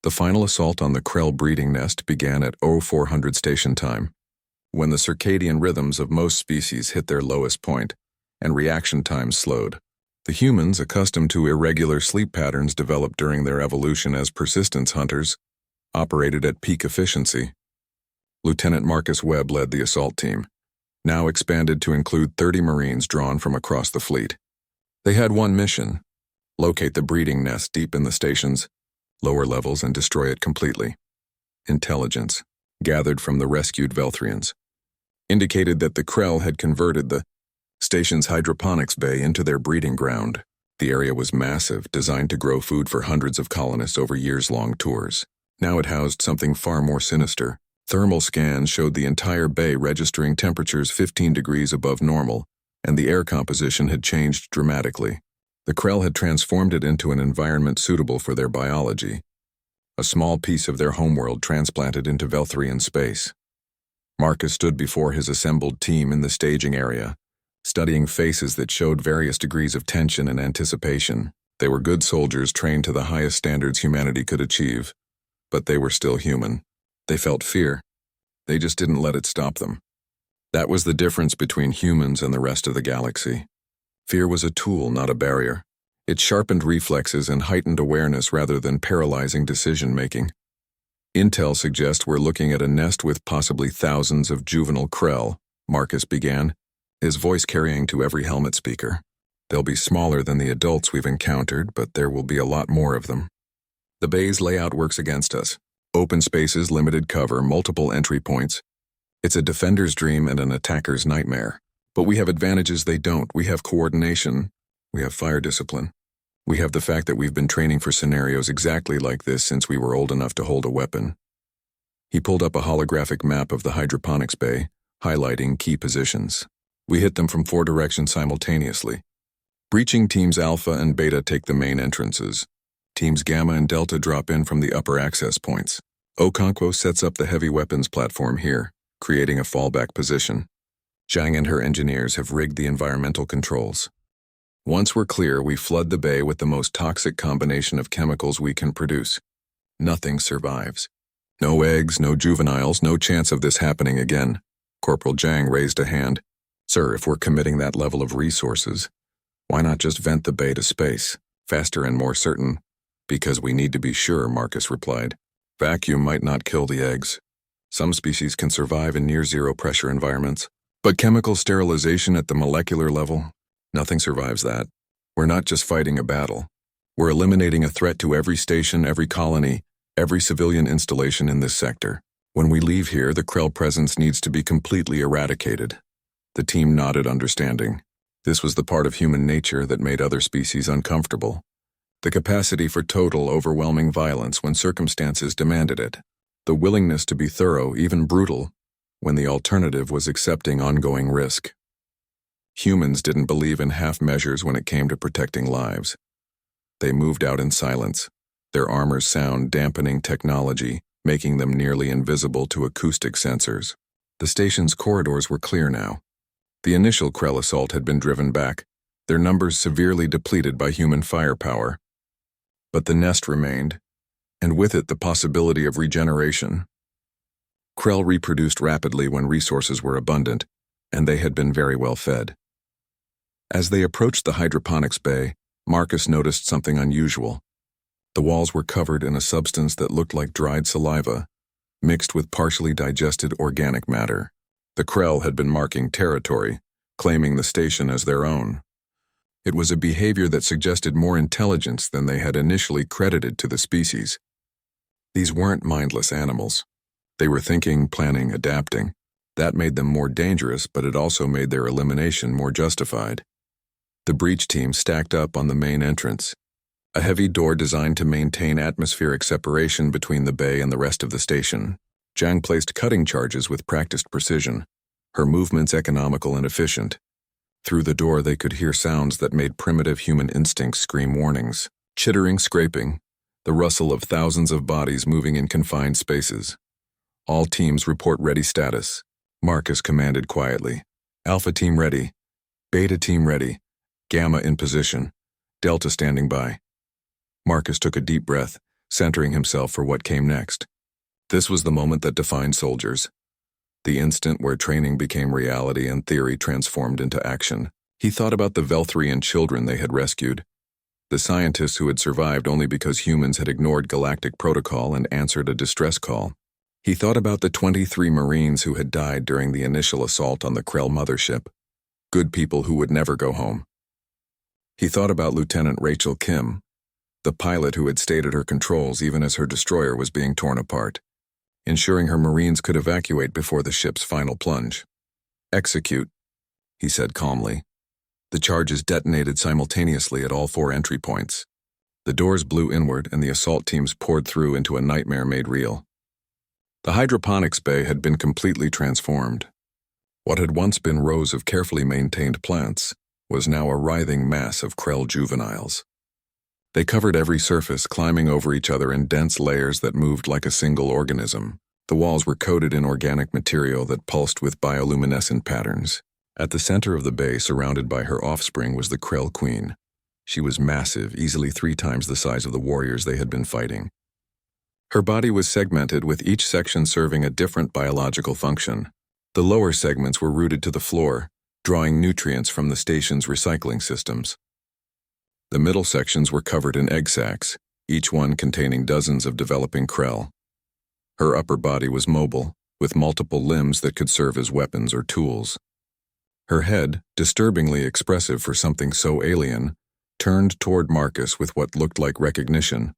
The final assault on the Krell breeding nest began at 0400 station time, when the circadian rhythms of most species hit their lowest point, and reaction times slowed. The humans, accustomed to irregular sleep patterns developed during their evolution as persistence hunters, operated at peak efficiency. Lieutenant Marcus Webb led the assault team, now expanded to include 30 Marines drawn from across the fleet. They had one mission: locate the breeding nest deep in the station's lower levels and destroy it completely. Intelligence, gathered from the rescued Velthrians, indicated that the Krell had converted the station's hydroponics bay into their breeding ground. The area was massive, designed to grow food for hundreds of colonists over years-long tours. Now it housed something far more sinister. Thermal scans showed the entire bay registering temperatures 15 degrees above normal, and the air composition had changed dramatically. The Krell had transformed it into an environment suitable for their biology, a small piece of their homeworld transplanted into Velthrian space. Marcus stood before his assembled team in the staging area, studying faces that showed various degrees of tension and anticipation. They were good soldiers trained to the highest standards humanity could achieve, but they were still human. They felt fear. They just didn't let it stop them. That was the difference between humans and the rest of the galaxy. Fear was a tool, not a barrier. It sharpened reflexes and heightened awareness rather than paralyzing decision-making. Intel suggests we're looking at a nest with possibly thousands of juvenile Krell, Marcus began, his voice carrying to every helmet speaker. They'll be smaller than the adults we've encountered, but there will be a lot more of them. The bay's layout works against us. Open spaces, limited cover, multiple entry points. It's a defender's dream and an attacker's nightmare. But we have advantages they don't. We have coordination. We have fire discipline. We have the fact that we've been training for scenarios exactly like this since we were old enough to hold a weapon. He pulled up a holographic map of the hydroponics bay, highlighting key positions. We hit them from 4 directions simultaneously. Breaching teams Alpha and Beta take the main entrances. Teams Gamma and Delta drop in from the upper access points. Okonkwo sets up the heavy weapons platform here, creating a fallback position. Zhang and her engineers have rigged the environmental controls. Once we're clear, we flood the bay with the most toxic combination of chemicals we can produce. Nothing survives. No eggs, no juveniles, no chance of this happening again. Corporal Zhang raised a hand. Sir, if we're committing that level of resources, why not just vent the bay to space? Faster and more certain. Because we need to be sure, Marcus replied. Vacuum might not kill the eggs. Some species can survive in near-zero pressure environments. But chemical sterilization at the molecular level? Nothing survives that. We're not just fighting a battle. We're eliminating a threat to every station, every colony, every civilian installation in this sector. When we leave here, the Krell presence needs to be completely eradicated. The team nodded, understanding. This was the part of human nature that made other species uncomfortable. The capacity for total, overwhelming violence when circumstances demanded it. The willingness to be thorough, even brutal, when the alternative was accepting ongoing risk. Humans didn't believe in half measures when it came to protecting lives. They moved out in silence, their armor's sound dampening technology, making them nearly invisible to acoustic sensors. The station's corridors were clear now. The initial Krell assault had been driven back, their numbers severely depleted by human firepower. But the nest remained, and with it the possibility of regeneration. Krell reproduced rapidly when resources were abundant, and they had been very well fed. As they approached the hydroponics bay, Marcus noticed something unusual. The walls were covered in a substance that looked like dried saliva, mixed with partially digested organic matter. The Krell had been marking territory, claiming the station as their own. It was a behavior that suggested more intelligence than they had initially credited to the species. These weren't mindless animals. They were thinking, planning, adapting. That made them more dangerous, but it also made their elimination more justified. The breach team stacked up on the main entrance, a heavy door designed to maintain atmospheric separation between the bay and the rest of the station. Zhang placed cutting charges with practiced precision, her movements economical and efficient. Through the door they could hear sounds that made primitive human instincts scream warnings. Chittering, scraping, the rustle of thousands of bodies moving in confined spaces. All teams report ready status. Marcus commanded quietly. Alpha team ready. Beta team ready. Gamma in position. Delta standing by. Marcus took a deep breath, centering himself for what came next. This was the moment that defined soldiers. The instant where training became reality and theory transformed into action. He thought about the Velthrian children they had rescued. The scientists who had survived only because humans had ignored galactic protocol and answered a distress call. He thought about the 23 Marines who had died during the initial assault on the Krell mothership. Good people who would never go home. He thought about Lieutenant Rachel Kim, the pilot who had stayed at her controls even as her destroyer was being torn apart, ensuring her Marines could evacuate before the ship's final plunge. Execute, he said calmly. The charges detonated simultaneously at all 4 entry points. The doors blew inward and the assault teams poured through into a nightmare made real. The hydroponics bay had been completely transformed. What had once been rows of carefully maintained plants was now a writhing mass of Krell juveniles. They covered every surface, climbing over each other in dense layers that moved like a single organism. The walls were coated in organic material that pulsed with bioluminescent patterns. At the center of the bay, surrounded by her offspring, was the Krell Queen. She was massive, easily 3 times the size of the warriors they had been fighting. Her body was segmented, with each section serving a different biological function. The lower segments were rooted to the floor, drawing nutrients from the station's recycling systems. The middle sections were covered in egg sacs, each one containing dozens of developing Krell. Her upper body was mobile, with multiple limbs that could serve as weapons or tools. Her head, disturbingly expressive for something so alien, turned toward Marcus with what looked like recognition.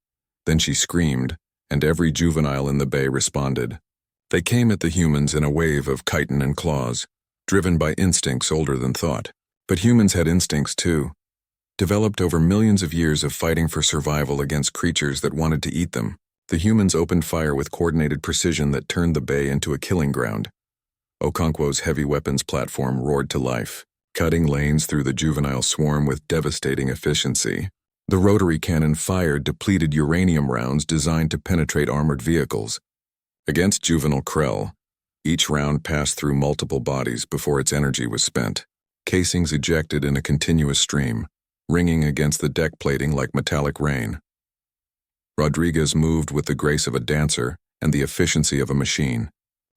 Then she screamed, and every juvenile in the bay responded. They came at the humans in a wave of chitin and claws, driven by instincts older than thought. But humans had instincts too, developed over millions of years of fighting for survival against creatures that wanted to eat them. The humans opened fire with coordinated precision that turned the bay into a killing ground. Okonkwo's heavy weapons platform roared to life, cutting lanes through the juvenile swarm with devastating efficiency. The rotary cannon fired depleted uranium rounds designed to penetrate armored vehicles. Against juvenile Krell, Each round passed through multiple bodies before its energy was spent. Casings ejected in a continuous stream, ringing against the deck plating like metallic rain. Rodriguez moved with the grace of a dancer and the efficiency of a machine,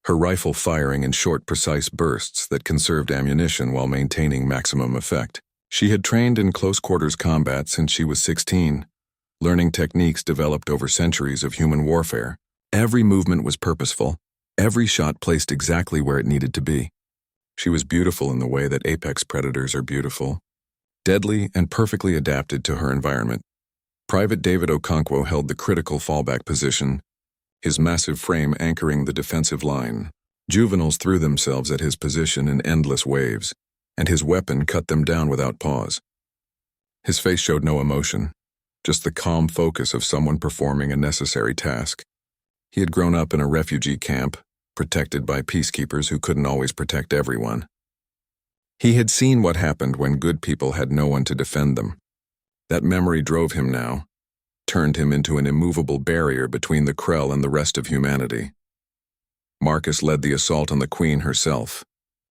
her rifle firing in short, precise bursts that conserved ammunition while maintaining maximum effect. She had trained in close-quarters combat since she was 16, learning techniques developed over centuries of human warfare. Every movement was purposeful, every shot placed exactly where it needed to be. She was beautiful in the way that apex predators are beautiful, deadly and perfectly adapted to her environment. Private David Okonkwo held the critical fallback position, his massive frame anchoring the defensive line. Juveniles threw themselves at his position in endless waves, and his weapon cut them down without pause. His face showed no emotion, just the calm focus of someone performing a necessary task. He had grown up in a refugee camp, protected by peacekeepers who couldn't always protect everyone. He had seen what happened when good people had no one to defend them. That memory drove him now, turned him into an immovable barrier between the Krell and the rest of humanity. Marcus led the assault on the Queen herself,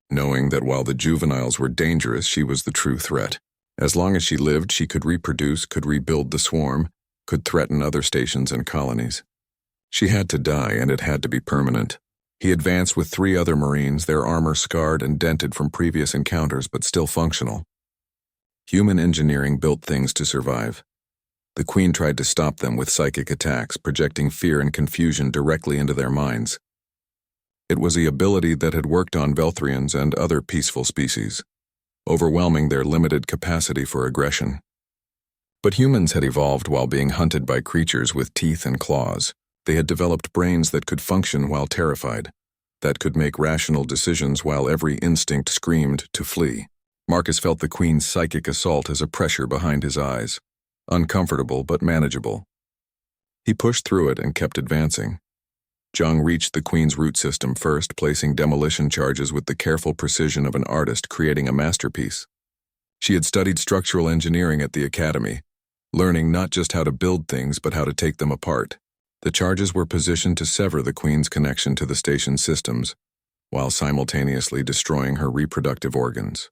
knowing that while the juveniles were dangerous, she was the true threat. As long as she lived, she could reproduce, could rebuild the swarm, could threaten other stations and colonies. She had to die, and it had to be permanent. He advanced with 3 other Marines, their armor scarred and dented from previous encounters but still functional. Human engineering built things to survive. The Queen tried to stop them with psychic attacks, projecting fear and confusion directly into their minds. It was the ability that had worked on Velthrians and other peaceful species, overwhelming their limited capacity for aggression. But humans had evolved while being hunted by creatures with teeth and claws. They had developed brains that could function while terrified, that could make rational decisions while every instinct screamed to flee. Marcus felt the Queen's psychic assault as a pressure behind his eyes, uncomfortable but manageable. He pushed through it and kept advancing. Zhang reached the Queen's root system first, placing demolition charges with the careful precision of an artist creating a masterpiece. She had studied structural engineering at the Academy, learning not just how to build things but how to take them apart. The charges were positioned to sever the Queen's connection to the station's systems, while simultaneously destroying her reproductive organs.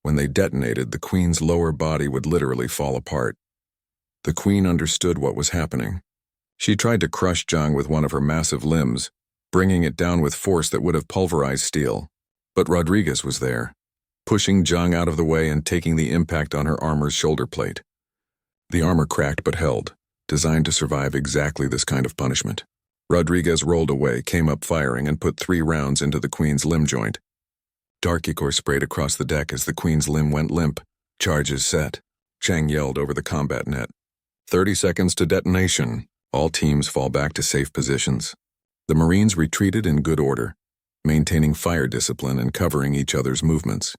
When they detonated, the Queen's lower body would literally fall apart. The Queen understood what was happening. She tried to crush Zhang with one of her massive limbs, bringing it down with force that would have pulverized steel. But Rodriguez was there, pushing Zhang out of the way and taking the impact on her armor's shoulder plate. The armor cracked but held, designed to survive exactly this kind of punishment. Rodriguez rolled away, came up firing, and put 3 rounds into the Queen's limb joint. Dark ichor sprayed across the deck as the Queen's limb went limp. Charges set. Chang yelled over the combat net. 30 seconds to detonation. All teams fall back to safe positions. The Marines retreated in good order, maintaining fire discipline and covering each other's movements.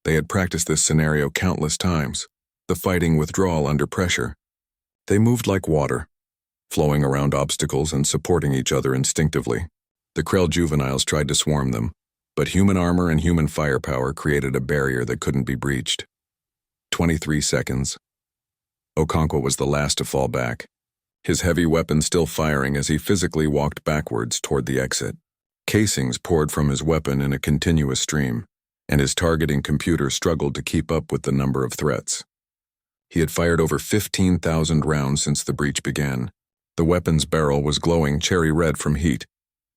They had practiced this scenario countless times, the fighting withdrawal under pressure. They moved like water, flowing around obstacles and supporting each other instinctively. The Krell juveniles tried to swarm them, but human armor and human firepower created a barrier that couldn't be breached. 23 seconds. Okonkwo was the last to fall back, his heavy weapon still firing as he physically walked backwards toward the exit. Casings poured from his weapon in a continuous stream, and his targeting computer struggled to keep up with the number of threats. He had fired over 15,000 rounds since the breach began. The weapon's barrel was glowing cherry red from heat,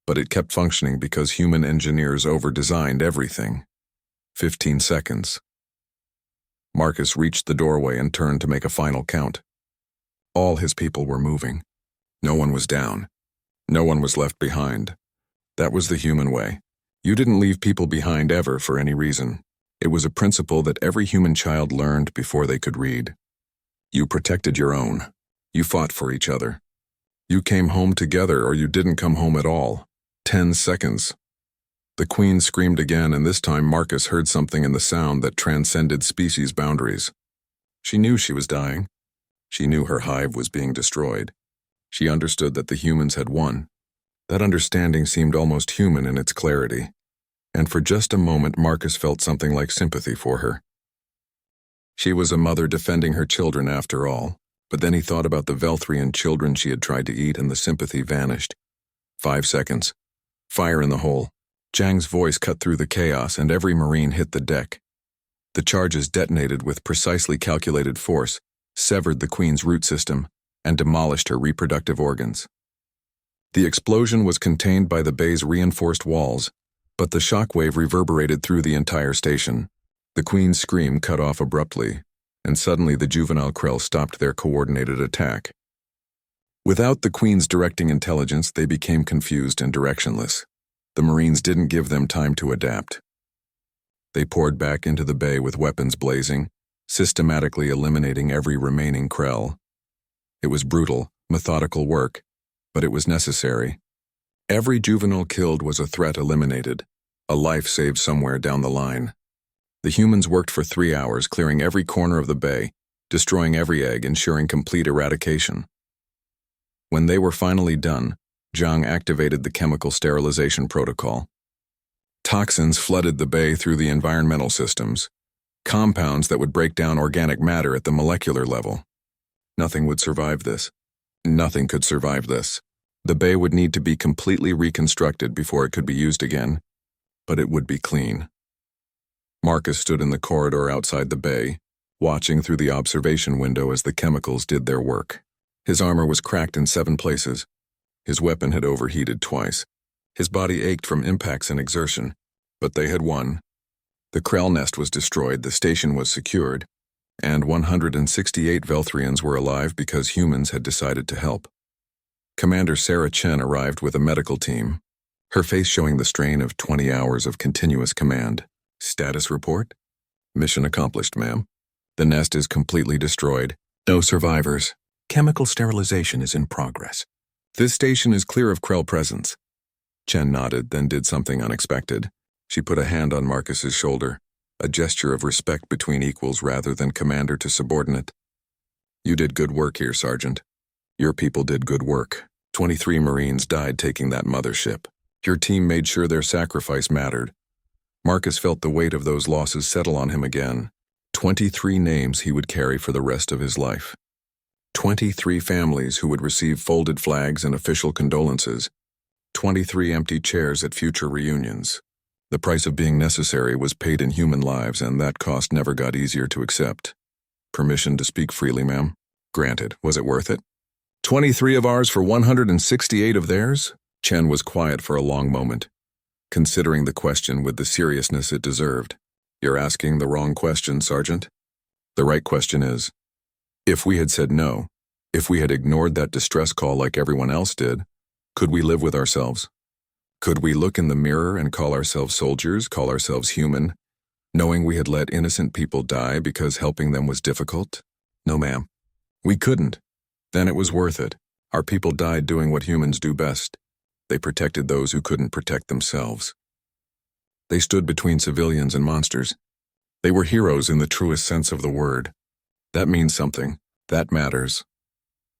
but it kept functioning because human engineers over-designed everything. 15 seconds. Marcus reached the doorway and turned to make a final count. All his people were moving. No one was down. No one was left behind. That was the human way. You didn't leave people behind ever for any reason. It was a principle that every human child learned before they could read. You protected your own. You fought for each other. You came home together or you didn't come home at all. 10 seconds. The Queen screamed again, and this time Marcus heard something in the sound that transcended species boundaries. She knew she was dying. She knew her hive was being destroyed. She understood that the humans had won. That understanding seemed almost human in its clarity. And for just a moment Marcus felt something like sympathy for her. She was a mother defending her children after all, but then he thought about the Velthrian children she had tried to eat and the sympathy vanished. 5 seconds. Fire in the hole. Zhang's voice cut through the chaos and every Marine hit the deck. The charges detonated with precisely calculated force, severed the Queen's root system, and demolished her reproductive organs. The explosion was contained by the bay's reinforced walls, but the shockwave reverberated through the entire station. The Queen's scream cut off abruptly, and suddenly the juvenile Krell stopped their coordinated attack. Without the Queen's directing intelligence, they became confused and directionless. The Marines didn't give them time to adapt. They poured back into the bay with weapons blazing, systematically eliminating every remaining Krell. It was brutal, methodical work, but it was necessary. Every juvenile killed was a threat eliminated, a life saved somewhere down the line. The humans worked for 3 hours, clearing every corner of the bay, destroying every egg, ensuring complete eradication. When they were finally done, Zhang activated the chemical sterilization protocol. Toxins flooded the bay through the environmental systems, compounds that would break down organic matter at the molecular level. Nothing would survive this. Nothing could survive this. The bay would need to be completely reconstructed before it could be used again, but it would be clean. Marcus stood in the corridor outside the bay, watching through the observation window as the chemicals did their work. His armor was cracked in 7 places. His weapon had overheated twice. His body ached from impacts and exertion, but they had won. The Krell nest was destroyed, the station was secured, and 168 Velthrians were alive because humans had decided to help. Commander Sarah Chen arrived with a medical team, her face showing the strain of 20 hours of continuous command. Status report? Mission accomplished, ma'am. The nest is completely destroyed. No survivors. Chemical sterilization is in progress. This station is clear of Krell presence. Chen nodded, then did something unexpected. She put a hand on Marcus's shoulder, a gesture of respect between equals rather than commander to subordinate. You did good work here, Sergeant. Your people did good work. 23 Marines died taking that mothership. Your team made sure their sacrifice mattered. Marcus felt the weight of those losses settle on him again. 23 names he would carry for the rest of his life. 23 families who would receive folded flags and official condolences. 23 empty chairs at future reunions. The price of being necessary was paid in human lives, and that cost never got easier to accept. Permission to speak freely, ma'am? Granted. Was it worth it? 23 of ours for 168 of theirs? Chen was quiet for a long moment, considering the question with the seriousness it deserved. You're asking the wrong question, Sergeant. The right question is, if we had said no, if we had ignored that distress call like everyone else did, could we live with ourselves? Could we look in the mirror and call ourselves soldiers, call ourselves human, knowing we had let innocent people die because helping them was difficult? No, ma'am. We couldn't. Then it was worth it. Our people died doing what humans do best. They protected those who couldn't protect themselves. They stood between civilians and monsters. They were heroes in the truest sense of the word. That means something. That matters.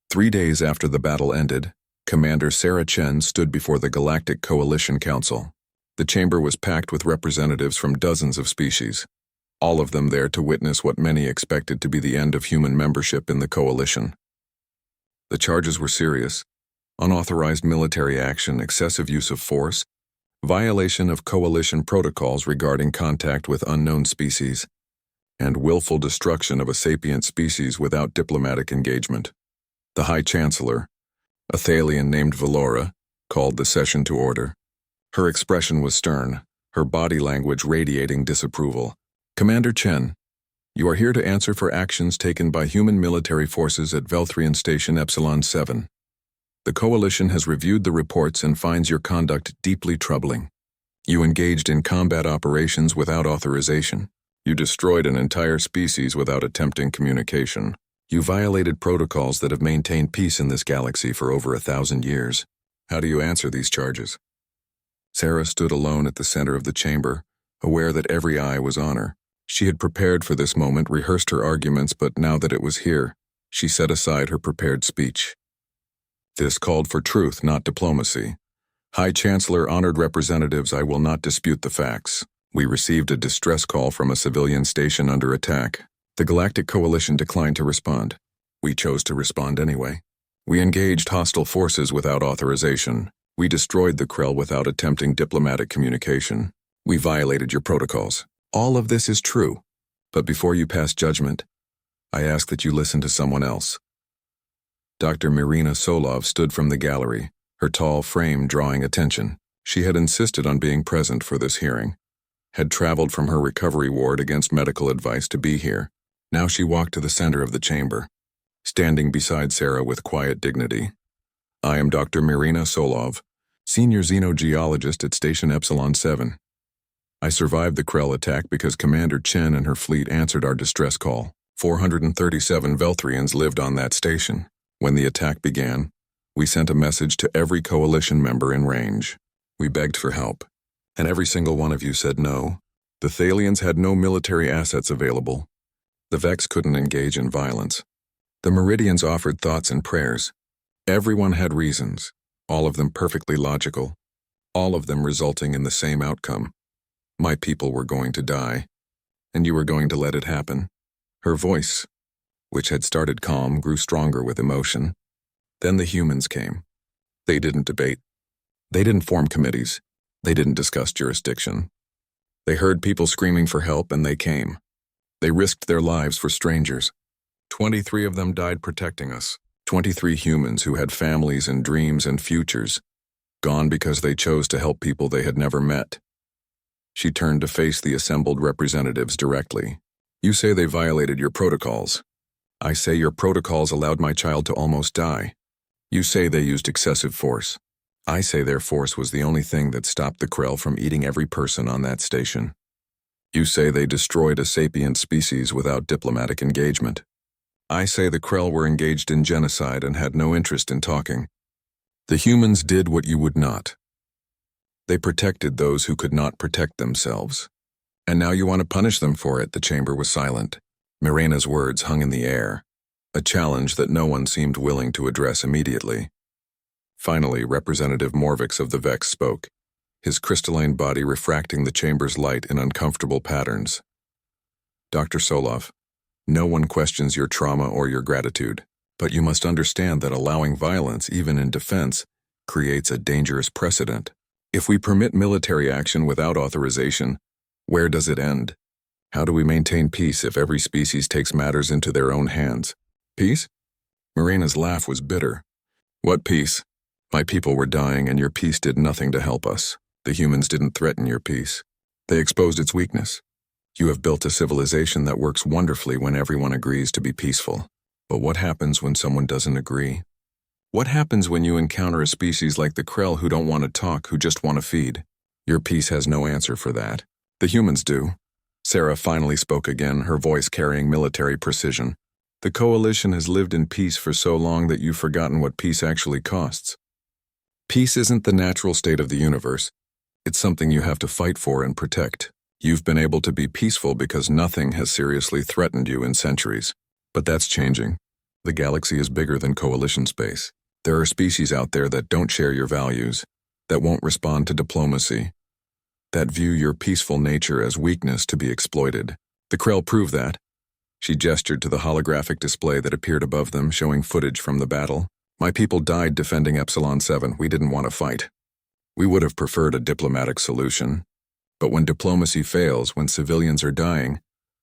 3 days after the battle ended, Commander Sarah Chen stood before the Galactic Coalition Council. The chamber was packed with representatives from dozens of species, all of them there to witness what many expected to be the end of human membership in the coalition. The charges were serious: unauthorized military action, excessive use of force, violation of coalition protocols regarding contact with unknown species, and willful destruction of a sapient species without diplomatic engagement. The High Chancellor, a Thalian named Valora, called the session to order. Her expression was stern, her body language radiating disapproval. Commander Chen, you are here to answer for actions taken by human military forces at Velthrian Station Epsilon 7. The Coalition has reviewed the reports and finds your conduct deeply troubling. You engaged in combat operations without authorization. You destroyed an entire species without attempting communication. You violated protocols that have maintained peace in this galaxy for over 1,000 years. How do you answer these charges? Sarah stood alone at the center of the chamber, aware that every eye was on her. She had prepared for this moment, rehearsed her arguments, but now that it was here, she set aside her prepared speech. This called for truth, not diplomacy. High Chancellor, honored representatives, I will not dispute the facts. We received a distress call from a civilian station under attack. The Galactic Coalition declined to respond. We chose to respond anyway. We engaged hostile forces without authorization. We destroyed the Krell without attempting diplomatic communication. We violated your protocols. All of this is true. But before you pass judgment, I ask that you listen to someone else. Dr. Mirina Solov stood from the gallery, her tall frame drawing attention. She had insisted on being present for this hearing, had traveled from her recovery ward against medical advice to be here. Now she walked to the center of the chamber, standing beside Sarah with quiet dignity. I am Dr. Mirina Solov, senior xenogeologist at Station Epsilon 7. I survived the Krell attack because Commander Chen and her fleet answered our distress call. 437 Velthrians lived on that station. When the attack began, we sent a message to every coalition member in range. We begged for help, and every single one of you said no. The Thalians had no military assets available. The Vex couldn't engage in violence. The Meridians offered thoughts and prayers. Everyone had reasons, all of them perfectly logical, all of them resulting in the same outcome. My people were going to die, and you were going to let it happen. Her voice, which had started calm, grew stronger with emotion. Then the humans came. They didn't debate. They didn't form committees. They didn't discuss jurisdiction. They heard people screaming for help, and they came. They risked their lives for strangers. 23 of them died protecting us. 23 humans who had families and dreams and futures, gone because they chose to help people they had never met. She turned to face the assembled representatives directly. You say they violated your protocols. I say your protocols allowed my child to almost die. You say they used excessive force. I say their force was the only thing that stopped the Krell from eating every person on that station. You say they destroyed a sapient species without diplomatic engagement. I say the Krell were engaged in genocide and had no interest in talking. The humans did what you would not. They protected those who could not protect themselves. And now you want to punish them for it. The chamber was silent. Mirana's words hung in the air, a challenge that no one seemed willing to address immediately. Finally, Representative Morvix of the Vex spoke, his crystalline body refracting the chamber's light in uncomfortable patterns. Dr. Solov, no one questions your trauma or your gratitude, but you must understand that allowing violence, even in defense, creates a dangerous precedent. If we permit military action without authorization, where does it end? How do we maintain peace if every species takes matters into their own hands? Peace? Mirana's laugh was bitter. What peace? My people were dying, and your peace did nothing to help us. The humans didn't threaten your peace. They exposed its weakness. You have built a civilization that works wonderfully when everyone agrees to be peaceful. But what happens when someone doesn't agree? What happens when you encounter a species like the Krell who don't want to talk, who just want to feed? Your peace has no answer for that. The humans do. Sarah finally spoke again, her voice carrying military precision. The Coalition has lived in peace for so long that you've forgotten what peace actually costs. Peace isn't the natural state of the universe. It's something you have to fight for and protect. You've been able to be peaceful because nothing has seriously threatened you in centuries. But that's changing. The galaxy is bigger than Coalition space. There are species out there that don't share your values, that won't respond to diplomacy, that view your peaceful nature as weakness to be exploited. The Krell prove that. She gestured to the holographic display that appeared above them, showing footage from the battle. My people died defending Epsilon 7. We didn't want to fight. We would have preferred a diplomatic solution. But when diplomacy fails, when civilians are dying,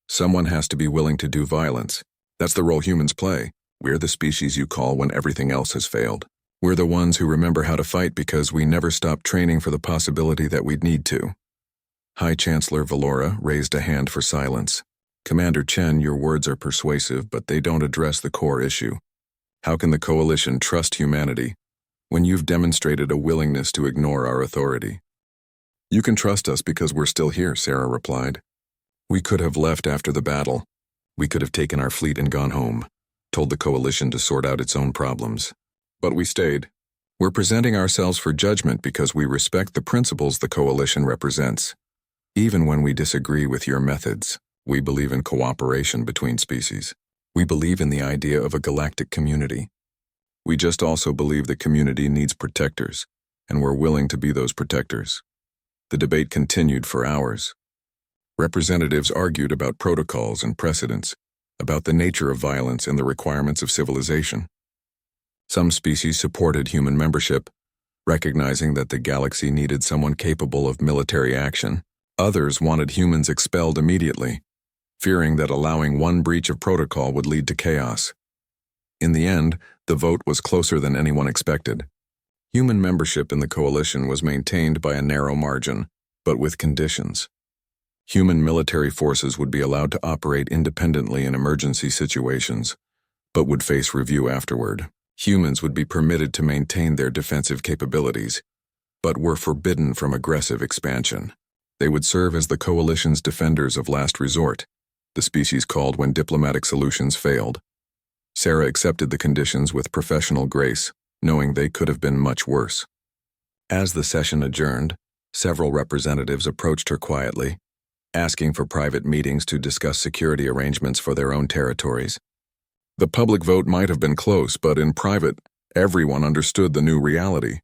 someone has to be willing to do violence. That's the role humans play. We're the species you call when everything else has failed. We're the ones who remember how to fight because we never stopped training for the possibility that we'd need to. High Chancellor Valora raised a hand for silence. Commander Chen, your words are persuasive, but they don't address the core issue. How can the Coalition trust humanity when you've demonstrated a willingness to ignore our authority? You can trust us because we're still here, Sarah replied. We could have left after the battle. We could have taken our fleet and gone home, told the Coalition to sort out its own problems. But we stayed. We're presenting ourselves for judgment because we respect the principles the Coalition represents. Even when we disagree with your methods, we believe in cooperation between species. We believe in the idea of a galactic community. We just also believe the community needs protectors, and we're willing to be those protectors. The debate continued for hours. Representatives argued about protocols and precedents, about the nature of violence and the requirements of civilization. Some species supported human membership, recognizing that the galaxy needed someone capable of military action. Others wanted humans expelled immediately, fearing that allowing one breach of protocol would lead to chaos. In the end, the vote was closer than anyone expected. Human membership in the coalition was maintained by a narrow margin, but with conditions. Human military forces would be allowed to operate independently in emergency situations, but would face review afterward. Humans would be permitted to maintain their defensive capabilities, but were forbidden from aggressive expansion. They would serve as the coalition's defenders of last resort, the species called when diplomatic solutions failed. Sarah accepted the conditions with professional grace, knowing they could have been much worse. As the session adjourned, several representatives approached her quietly, asking for private meetings to discuss security arrangements for their own territories. The public vote might have been close, but in private, everyone understood the new reality.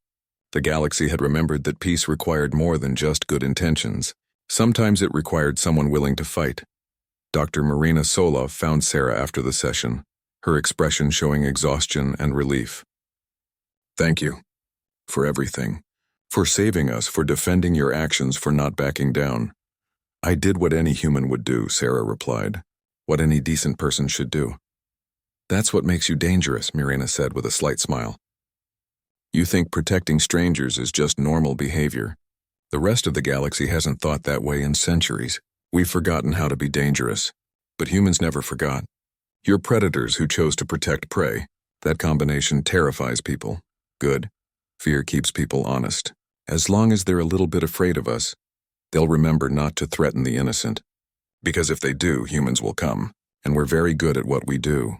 The galaxy had remembered that peace required more than just good intentions. Sometimes it required someone willing to fight. Dr. Marina Solov found Sarah after the session, her expression showing exhaustion and relief. "Thank you. For everything. For saving us, for defending your actions, for not backing down." "I did what any human would do," Sarah replied. "What any decent person should do." "That's what makes you dangerous," Marina said with a slight smile. "You think protecting strangers is just normal behavior. The rest of the galaxy hasn't thought that way in centuries. We've forgotten how to be dangerous. But humans never forgot. You're predators who chose to protect prey. That combination terrifies people. Good. Fear keeps people honest. As long as they're a little bit afraid of us, they'll remember not to threaten the innocent. Because if they do, humans will come, and we're very good at what we do."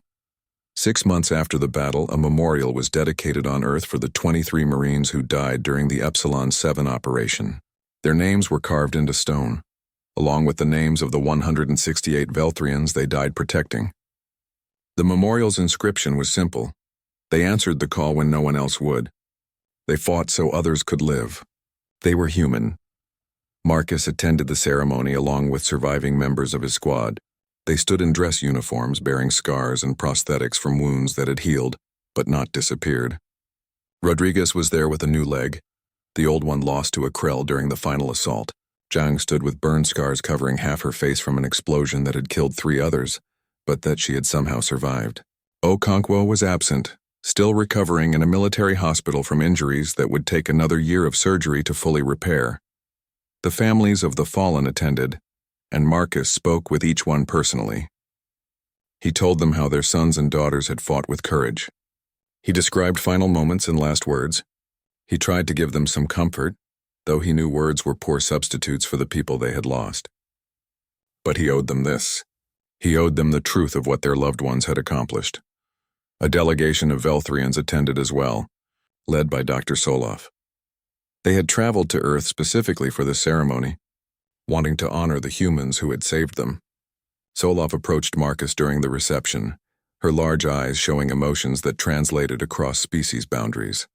6 months after the battle, a memorial was dedicated on Earth for the 23 Marines who died during the Epsilon 7 operation. Their names were carved into stone, along with the names of the 168 Velthrians they died protecting. The memorial's inscription was simple. They answered the call when no one else would. They fought so others could live. They were human. Marcus attended the ceremony along with surviving members of his squad. They stood in dress uniforms bearing scars and prosthetics from wounds that had healed, but not disappeared. Rodriguez was there with a new leg, the old one lost to a Krell during the final assault. Zhang stood with burn scars covering half her face from an explosion that had killed 3 others, but that she had somehow survived. Okonkwo was absent, still recovering in a military hospital from injuries that would take another year of surgery to fully repair. The families of the fallen attended, and Marcus spoke with each one personally. He told them how their sons and daughters had fought with courage. He described final moments in last words. He tried to give them some comfort, though he knew words were poor substitutes for the people they had lost. But he owed them this. He owed them the truth of what their loved ones had accomplished. A delegation of Velthrians attended as well, led by Dr. Solov. They had traveled to Earth specifically for this ceremony, wanting to honor the humans who had saved them. Solov approached Marcus during the reception, her large eyes showing emotions that translated across species boundaries.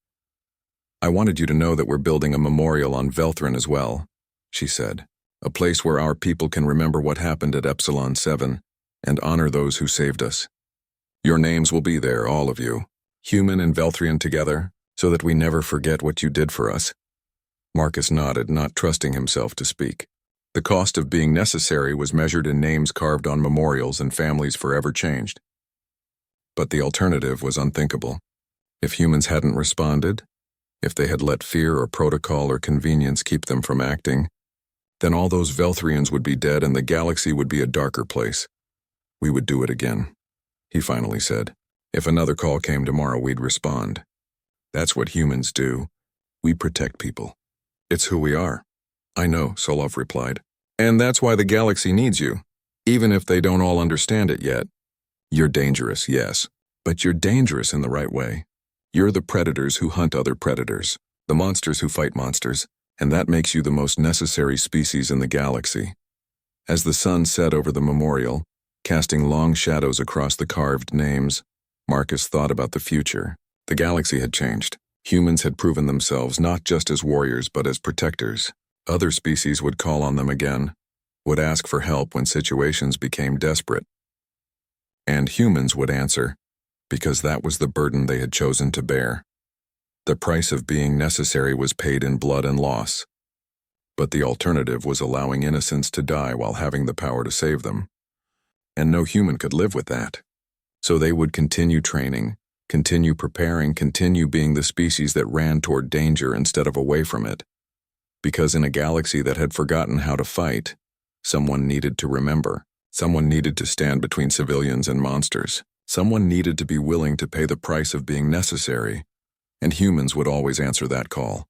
"I wanted you to know that we're building a memorial on Velthrin as well," she said. "A place where our people can remember what happened at Epsilon 7 and honor those who saved us. Your names will be there, all of you, human and Velthrian together, so that we never forget what you did for us." Marcus nodded, not trusting himself to speak. The cost of being necessary was measured in names carved on memorials and families forever changed. But the alternative was unthinkable. If humans hadn't responded, if they had let fear or protocol or convenience keep them from acting, then all those Velthrians would be dead and the galaxy would be a darker place. "We would do it again," he finally said. "If another call came tomorrow, we'd respond. That's what humans do. We protect people. It's who we are." "I know," Solov replied. "And that's why the galaxy needs you, even if they don't all understand it yet. You're dangerous, yes, but you're dangerous in the right way. You're the predators who hunt other predators, the monsters who fight monsters, and that makes you the most necessary species in the galaxy." As the sun set over the memorial, casting long shadows across the carved names, Marcus thought about the future. The galaxy had changed. Humans had proven themselves not just as warriors but as protectors. Other species would call on them again, would ask for help when situations became desperate. And humans would answer, because that was the burden they had chosen to bear. The price of being necessary was paid in blood and loss. But the alternative was allowing innocents to die while having the power to save them. And no human could live with that. So they would continue training, continue preparing, continue being the species that ran toward danger instead of away from it. Because in a galaxy that had forgotten how to fight, someone needed to remember. Someone needed to stand between civilians and monsters. Someone needed to be willing to pay the price of being necessary, and humans would always answer that call.